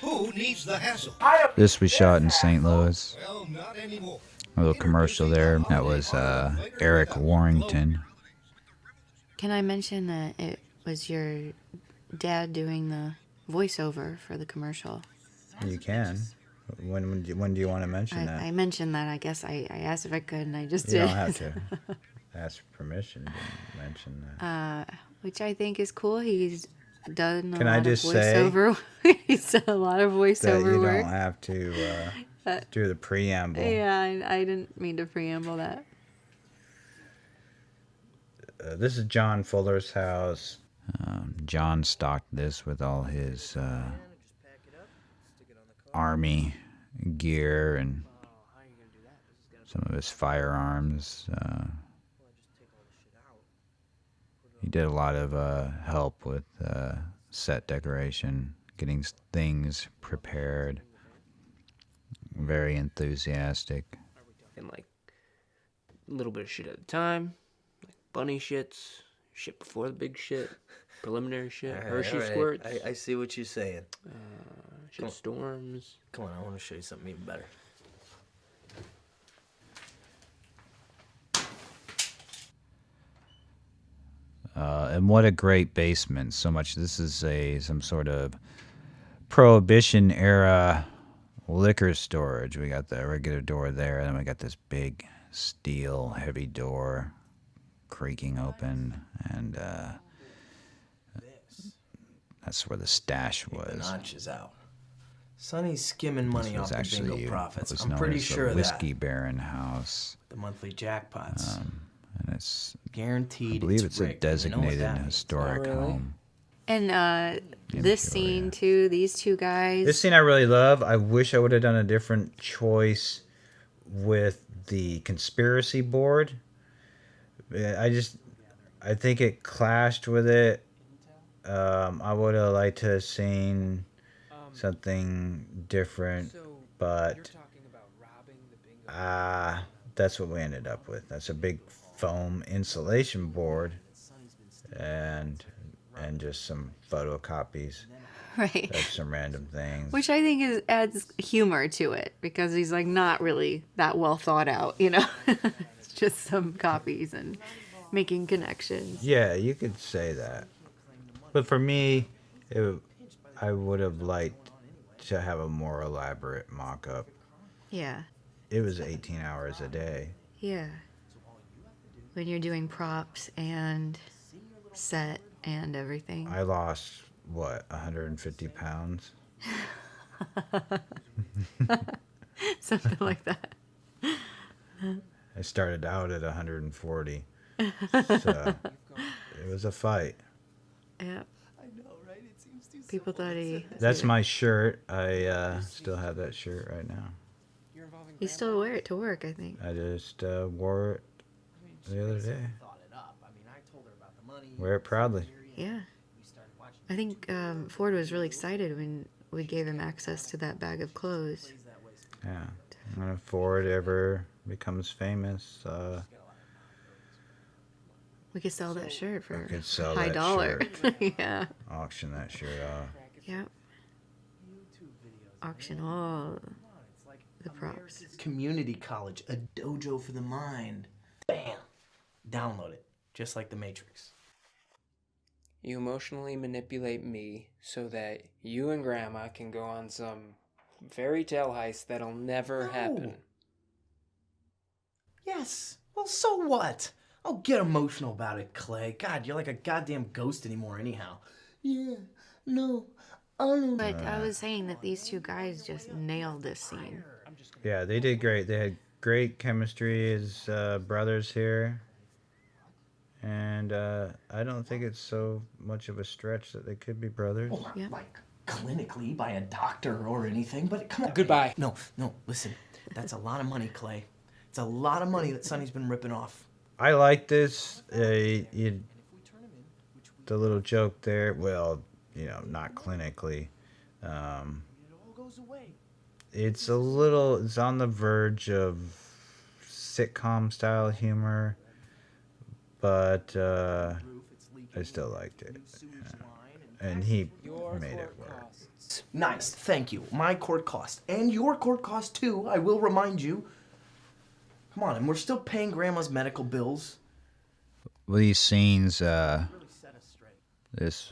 Who needs the hassle? This was shot in St. Louis. Well, not anymore. A little commercial there. That was Eric Warrington. Can I mention that it was your dad doing the voiceover for the commercial? You can. When do you want to mention that? I mentioned that. I guess I asked if I could, and I just You did. don't have to ask permission to mention that. Which I think is cool. He's done a Can lot I of just say voiceover. He's done a lot of that voiceover you work. don't have to do the preamble. Yeah, I didn't mean to preamble that. This is John Fuller's house. John stocked this with all his army gear and some of his firearms. He did a lot of help with set decoration, getting things prepared. Very enthusiastic. And like a little bit of shit at a time, like bunny shits, shit before the big shit, preliminary shit, Hershey squirts. I see what you're saying. Shit storms. Come on, I want to show you something even better. And what a great basement. So much. This is some sort of Prohibition era liquor storage. We got the regular door there, and then we got this big steel heavy door creaking open, and that's where the stash The was. notches out. Sonny's skimming money This was off the actually bingo profits. what was I'm known pretty as sure the of Whiskey that. Baron House. The monthly jackpots. And it's Guaranteed. I believe it's a rigged. You know what designated that means. historic really? home. And this scene too, these two guys. This scene I really love. I wish I would have done a different choice with the conspiracy board. I think it clashed with it. I would have liked to have seen something different, but that's what we ended up with. That's a big foam insulation board and just some photocopies Right. of some random things. Which I think adds humor to it, because he's like not really that well thought out, you know. It's just some copies and making connections. Yeah, you could say that. But for me, I would have liked to have a more elaborate mock-up. Yeah. It was 18 hours a day. Yeah. when you're doing props and set and everything? I lost, what, 150 pounds? Something like that. I started out at 140. So it was a fight. Yeah. People thought he... That's my shirt. I still have that shirt right now. You still wear it to work, I think. I just wore it the other day. Wear it proudly. Yeah. I think Ford was really excited when we gave him access to that bag of clothes. Yeah. And if Ford ever becomes famous, we could sell that shirt for could sell high that dollar. shirt. Yeah. Auction that shirt off. Yep. Auction all the props. Community college, a dojo for the mind. Bam! Download it, just like the Matrix. You emotionally manipulate me so that you and Grandma can go on some fairy tale heist that'll never happen. Yes. Well, so what? I'll get emotional about it, Clay. God, you're like a goddamn ghost anymore anyhow. Yeah, no, I don't... But I was saying that these two guys just nailed this scene. Yeah, they did great. They had great chemistry as brothers here. And I don't think it's so much of a stretch that they could be brothers. Well, not like clinically by a doctor or anything, but come on. Goodbye. No, listen. That's a lot of money, Clay. It's a lot of money that Sonny's been ripping off. I like this. The little joke there. Well, not clinically. It's it's on the verge of sitcom style humor, but I still liked it. And he made it work. Nice, thank you. My court cost. And your court cost too, I will remind you. Come on, and we're still paying Grandma's medical bills. Well, these scenes, this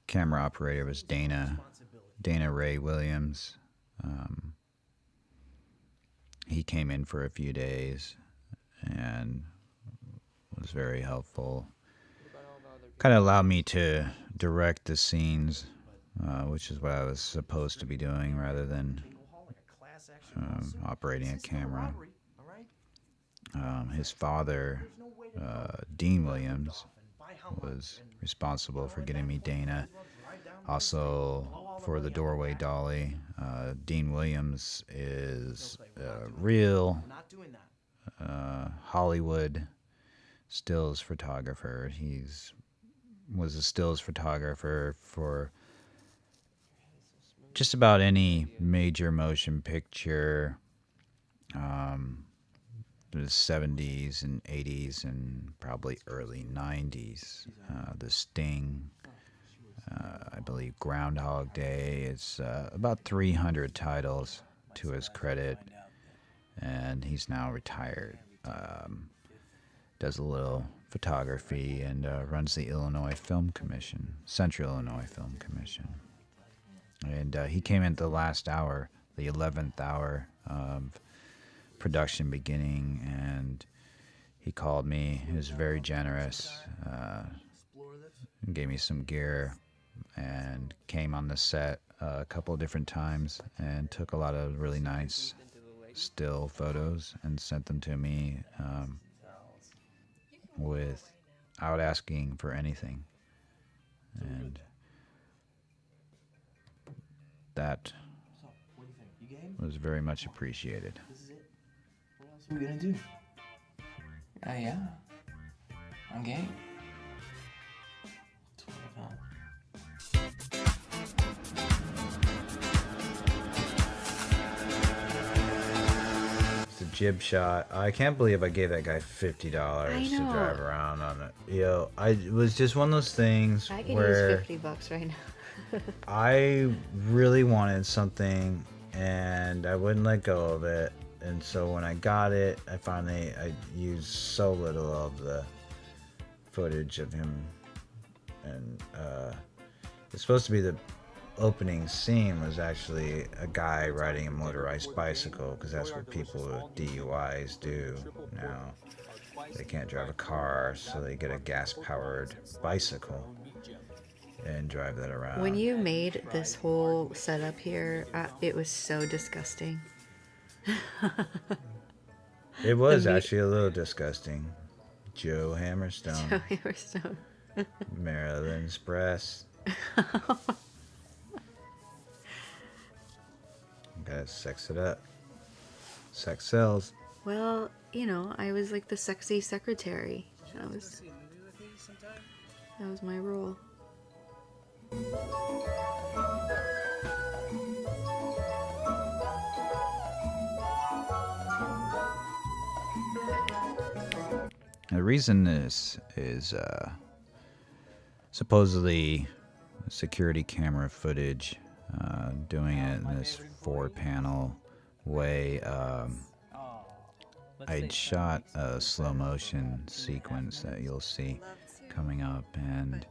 camera operator was Dana Ray Williams. He came in for a few days and was very helpful. Kind of allowed me to direct the scenes, which is what I was supposed to be doing rather than operating a camera. His father, Dean Williams, was responsible for getting me Dana. Also, for the doorway dolly, Dean Williams is a real Hollywood stills photographer. Was a stills photographer for just about any major motion picture, the 70s and 80s and probably early 90s. The Sting, I believe Groundhog Day. It's about 300 titles to his credit, and he's now retired. Does a little photography and runs the Illinois Film Commission, Central Illinois Film Commission. And he came in at the last hour, the 11th hour of production beginning, and he called me. He was very generous, gave me some gear, and came on the set a couple of different times and took a lot of really nice still photos and sent them to me without asking for anything. And that was very much appreciated. What are we gonna do? Yeah. I'm game. It's a jib shot. I can't believe I gave that guy $50 to drive around on it. It was just one of those things I could where use $50 right now. I really wanted something and I wouldn't let go of it. And so when I got it, I used so little of the footage of him. And it's supposed to be the opening scene was actually a guy riding a motorized bicycle, because that's what people with DUIs do now. they can't drive a car, so they get a gas-powered bicycle and drive that around. When you made this whole setup here, it was so disgusting. It was actually a little disgusting. Joe Hammerstone. Joe Hammerstone. Maryland's breast. Gotta sex it up. Sex sells. Well, you know, I was like the sexy secretary. That was my role. The reason this is supposedly security camera footage, doing it in this 4-panel way. I'd shot a slow motion sequence that you'll see coming up, and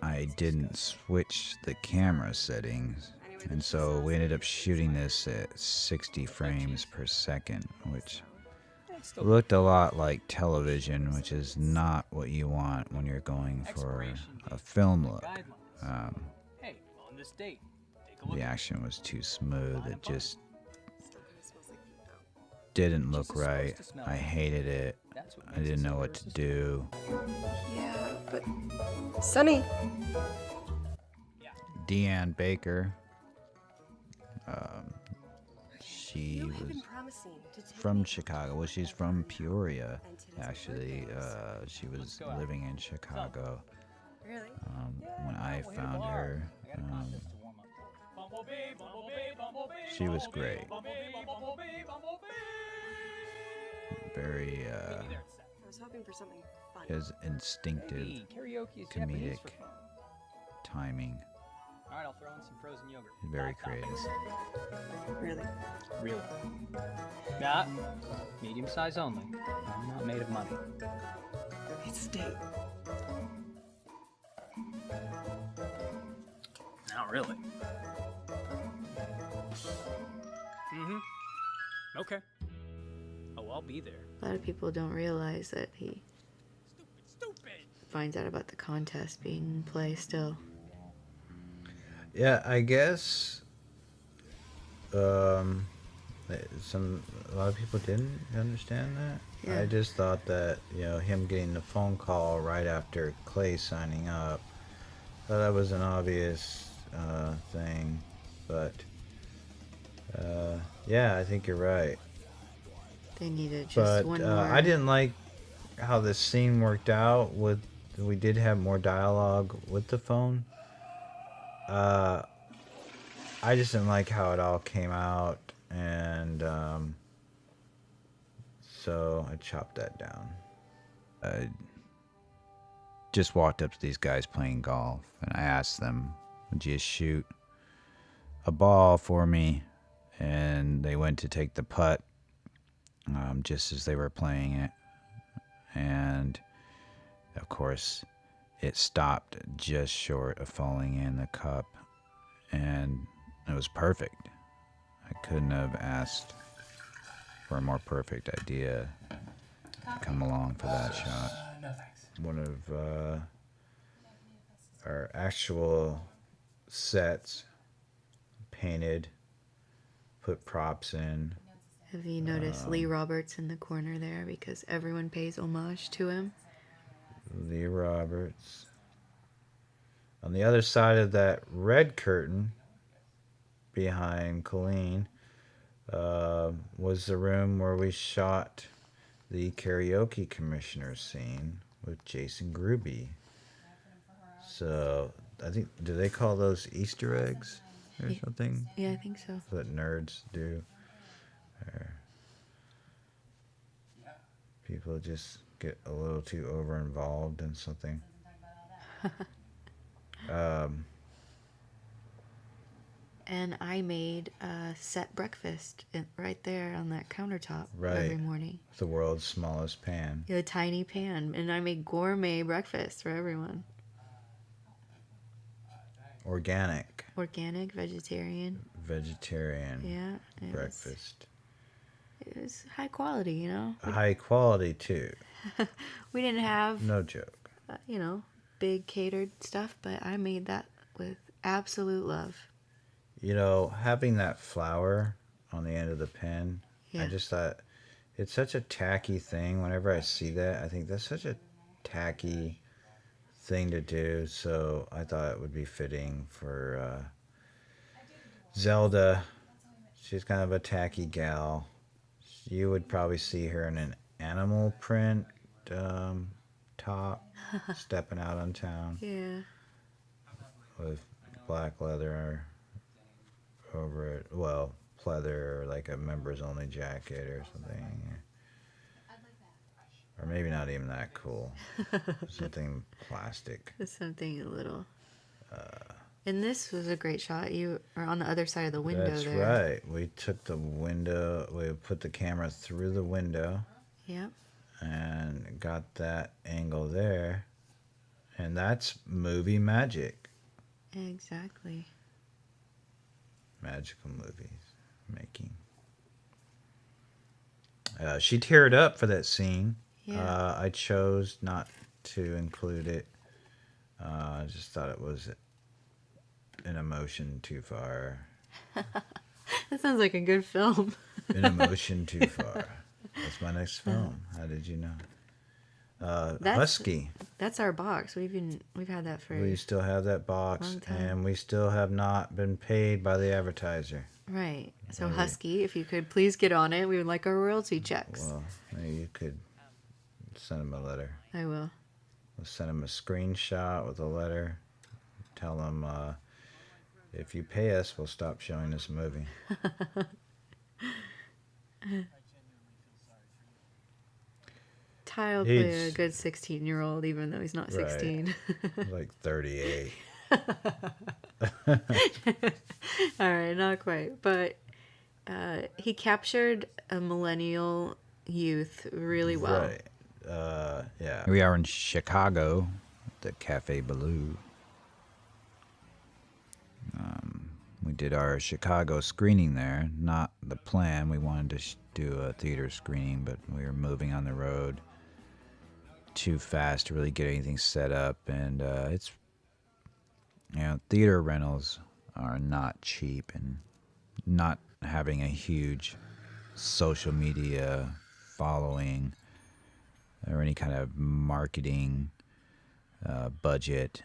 I didn't switch the camera settings, and so we ended up shooting this at 60 frames per second, which looked a lot like television, which is not what you want when you're going for a film look. The action was too smooth. It just didn't look right. I hated it. I didn't know what to do. Yeah, but Sonny. Deanne Baker. She was from Chicago. Well, she's from Peoria, actually. She was living in Chicago when I found her. She was great. Very his instinctive comedic timing. All right, I'll throw in some frozen yogurt. Very creative. Really? Really? Yeah, medium size only. I'm not made of money. It's a date. Not really. Okay. Oh, I'll be there. A lot of people don't realize that he finds out about the contest being in play still. Yeah, I guess a lot of people didn't understand that. Yeah. I just thought that, you know, him getting the phone call right after Clay signing up, that was an obvious thing. But yeah, I think you're right. They needed just But one more. I didn't like how this scene worked out. We did have more dialogue with the phone. I just didn't like how it all came out, and so I chopped that down. I just walked up to these guys playing golf, and I asked them, would you shoot a ball for me? And they went to take the putt just as they were playing it, and of course it stopped just short of falling in the cup, and it was perfect. I couldn't have asked for a more perfect idea to come along for that shot. No thanks. One of our actual sets, painted, put props in. Have you noticed Lee Roberts in the corner there? Because everyone pays homage to him. Lee Roberts. On the other side of that red curtain, behind Colleen, was the room where we shot the karaoke commissioner scene with Jason Gruby. So I think, do they call those Easter eggs or something? Yeah, I think so. That nerds do. Or people just get a little too over involved in something. And I made a set breakfast right there on that countertop Right. every morning. The world's smallest pan. A tiny pan, and I made gourmet breakfast for everyone. Organic. Organic, vegetarian. Vegetarian. Yeah. It was breakfast. it was high quality, you know. High quality too. We didn't have, No joke. you know, big catered stuff, but I made that with absolute love. You know, having that flower on the end of the pen, I Yeah. just thought it's such a tacky thing. Whenever I see that, I think that's such a tacky thing to do. So I thought it would be fitting for Zelda. She's kind of a tacky gal. You would probably see her in an animal print top, stepping out on town. Yeah. With black leather over it. Well, pleather or like a members only jacket or something. Or maybe not even that cool. Something plastic. Something a little. And this was a great shot. You are on the other side of the window That's there. right. We took the window, we put the camera through the window. Yep. And got that angle there. And that's movie magic. Exactly. Magical movies making. She teared up for that scene. Yeah. I chose not to include it. I just thought it was an emotion too far. That sounds like a good film. An emotion too far. That's my next film. How did you know? Husky. That's our box. We've had that for. We still have that box, long time. and we still have not been paid by the advertiser. Right. So Maybe. Husky, if you could please get on it, we would like our royalty checks. Well, maybe you could send him a letter. I will. We'll send him a screenshot with a letter. Tell him if you pay us, we'll stop showing this movie. Ty will play a good 16-year-old, even though he's not 16. Right. Like 38. All right, not quite. But he captured a millennial youth really well. Right. Yeah. We are in Chicago, the Cafe Baloo. We did our Chicago screening there. Not the plan. We wanted to do a theater screening, but we were moving on the road too fast to really get anything set up. And it's, you know, theater rentals are not cheap, and not having a huge social media following or any kind of marketing budget,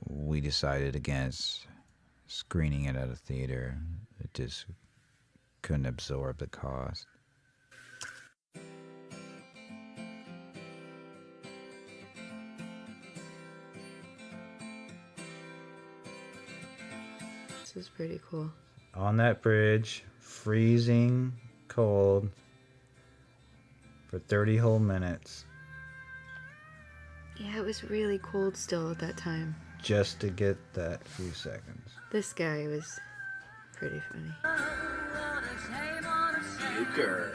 we decided against screening it at a theater. It just couldn't absorb the cost. This is pretty cool. On that bridge, freezing cold for 30 whole minutes. Yeah, it was really cold still at that time. Just to get that few seconds. This guy was pretty funny. Euchre.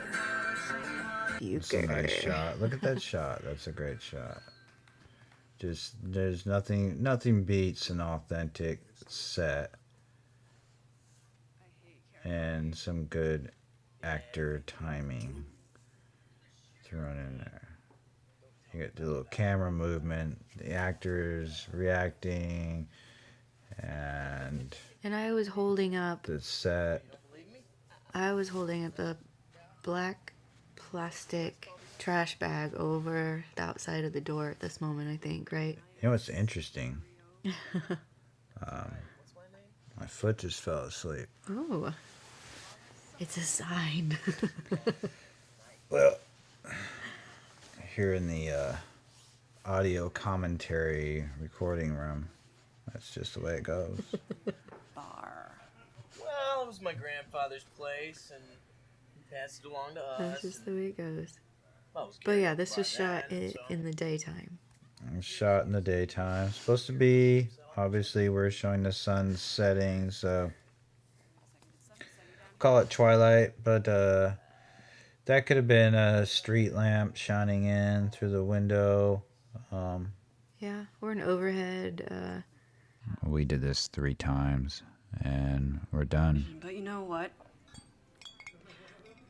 It's a nice shot. Look at that shot. That's a great shot. Just, there's nothing beats an authentic set. And some good actor timing thrown in there. You get the little camera movement, the actors reacting, and I was holding up the set. I was holding up a black plastic trash bag over the outside of the door at this moment, I think, right? You know what's interesting? My foot just fell asleep. Oh, it's a sign. Well, here in the audio commentary recording room, that's just the way it goes. Well, it was my grandfather's place, and he passed it along to us. That's just the way it goes. Well, But yeah, this was shot in the daytime. It was shot in the daytime. Supposed to be, obviously, we're showing the sun setting, so call it twilight, but that could have been a street lamp shining in through the window. Yeah, or an overhead. We did this 3 times, and we're done. But you know what?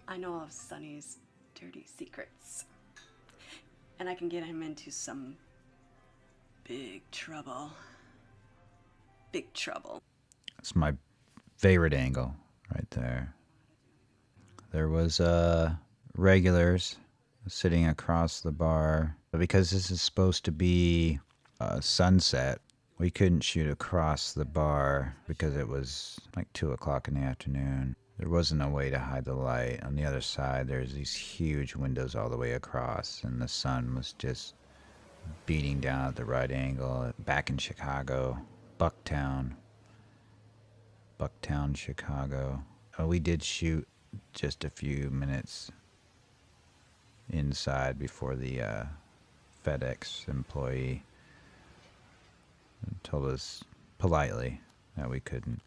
I know of Sonny's dirty secrets. And I can get him into some big trouble. Big trouble. That's my favorite angle right there. There was regulars sitting across the bar. But because this is supposed to be sunset, we couldn't shoot across the bar because it was like 2 o'clock in the afternoon. There wasn't a way to hide the light. On the other side, there's these huge windows all the way across, and the sun was just beating down at the right angle. Back in Chicago, Bucktown, Chicago. We did shoot just a few minutes inside before the FedEx employee told us politely that we couldn't,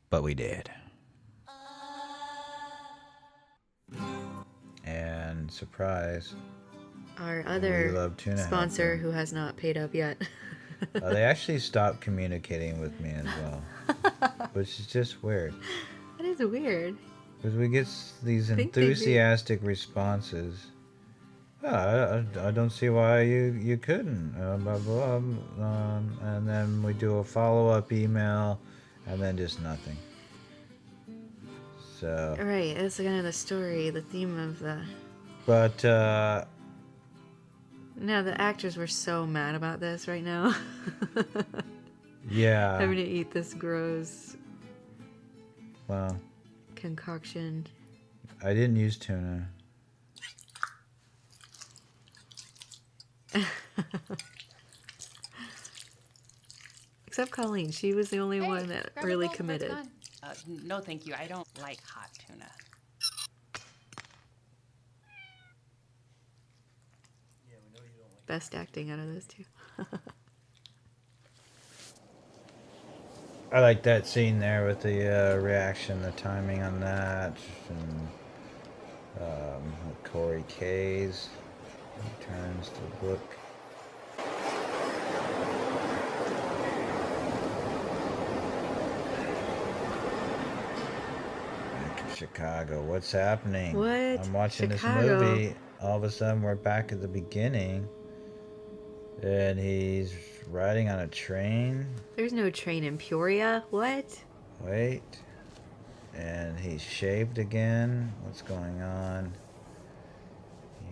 but we did. And surprise, Our We other Love Tuna sponsor Helper. who has not paid up yet. They actually stopped communicating with me as well, which is just weird. That is weird. Because we get these think they do. enthusiastic responses. Oh, I don't see why you couldn't. Blah, blah, and then we do a follow-up email, and then just nothing. So. Right, that's kind of the story, the theme of the... But, No, the actors were so mad about this right now. yeah. Having to eat this gross Well, concoction. I didn't use tuna. Except Colleen, she was the only one that grab a really bowl, that's committed. fine. No, thank you. I don't like hot tuna. Best acting out of those two. I like that scene there with the reaction, the timing on that, and Corey K's turns to look. Back in Chicago, what's happening? What? I'm watching Chicago? this movie. All of a sudden, we're back at the beginning, and he's riding on a train. There's no train in Peoria. What? Wait. And he's shaved again. What's going on?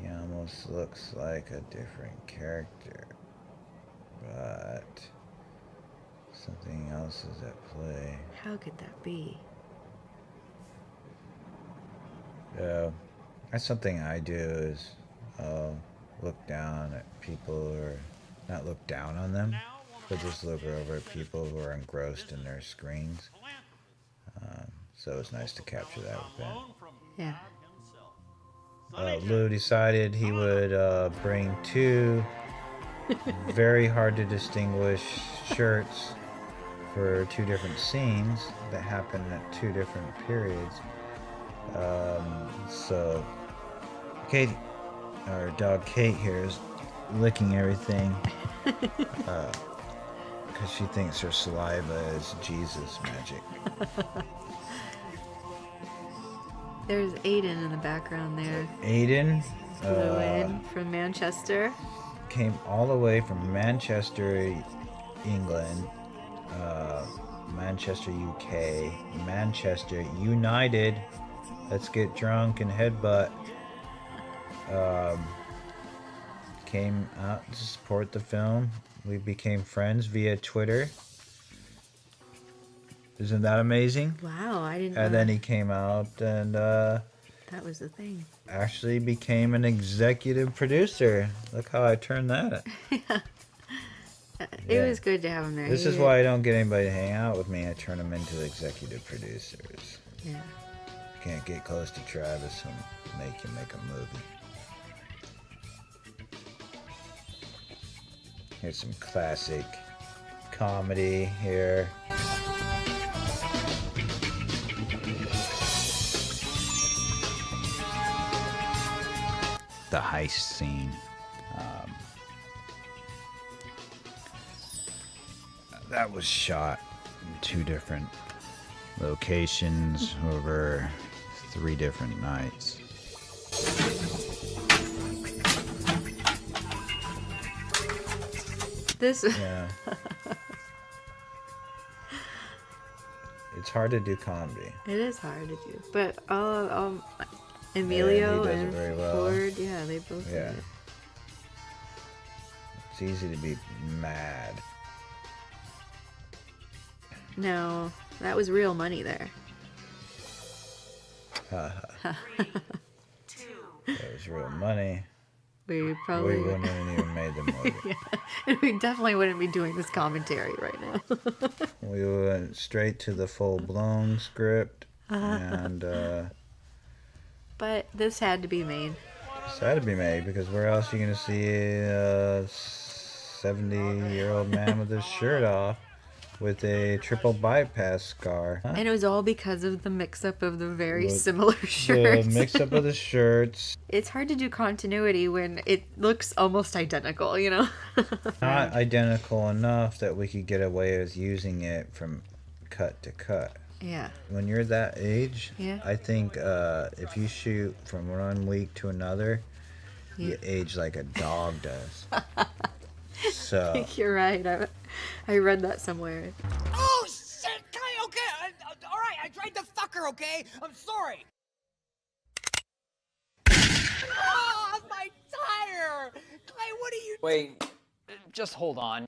He almost looks like a different character. But something else is at play. How could that be? So that's something I do is I'll look down at people, or not look down on them, but just look over at people who are engrossed in their screens. So it's nice to capture that with Ben. Yeah. Lou decided he would bring 2 very hard to distinguish shirts for 2 different scenes that happen at 2 different periods. So Kate, our dog Kate here, is licking everything because she thinks her saliva is Jesus magic. There's Aiden in the background there. Aiden Flew in from Manchester. came all the way from Manchester, England, Manchester, UK, Manchester United. Let's get drunk and headbutt. Came out to support the film. We became friends via Twitter. Isn't that amazing? Wow, I didn't know. And then he came out and That was the thing. actually became an executive producer. Look how I turned that. It was good to have him there. This He is did- why I don't get anybody to hang out with me. I turn them into executive producers. Yeah. Can't get close to Travis and make him make a movie. Here's some classic comedy here. The heist scene. That was shot in 2 different locations over 3 different nights. This. Yeah. It's hard to do comedy. It is hard to do, but Emilio he does it and very well. Ford, yeah, they both. Yeah. did it. It's easy to be mad. No, that was real money there. That was real money. We probably wouldn't have even made the movie. Yeah. We definitely wouldn't be doing this commentary right now. We went straight to the full-blown script, and but this had to be made. it's had to be made, because where else are you going to see a 70-year-old man with his shirt off with a triple bypass scar? Huh? And it was all because of the mix-up of the very With similar shirts. The mix-up of the shirts. It's hard to do continuity when it looks almost identical, you know? Not identical enough that we could get away with using it from cut to cut. Yeah. When you're that age, Yeah. I think if you shoot from one week to another, you Yeah. age like a dog does. So You're right. I read that somewhere. Oh shit, Kai, okay, all right, I tried to fuck her, okay? I'm sorry. Oh, my tire! Kai, what are you... Wait, just hold on.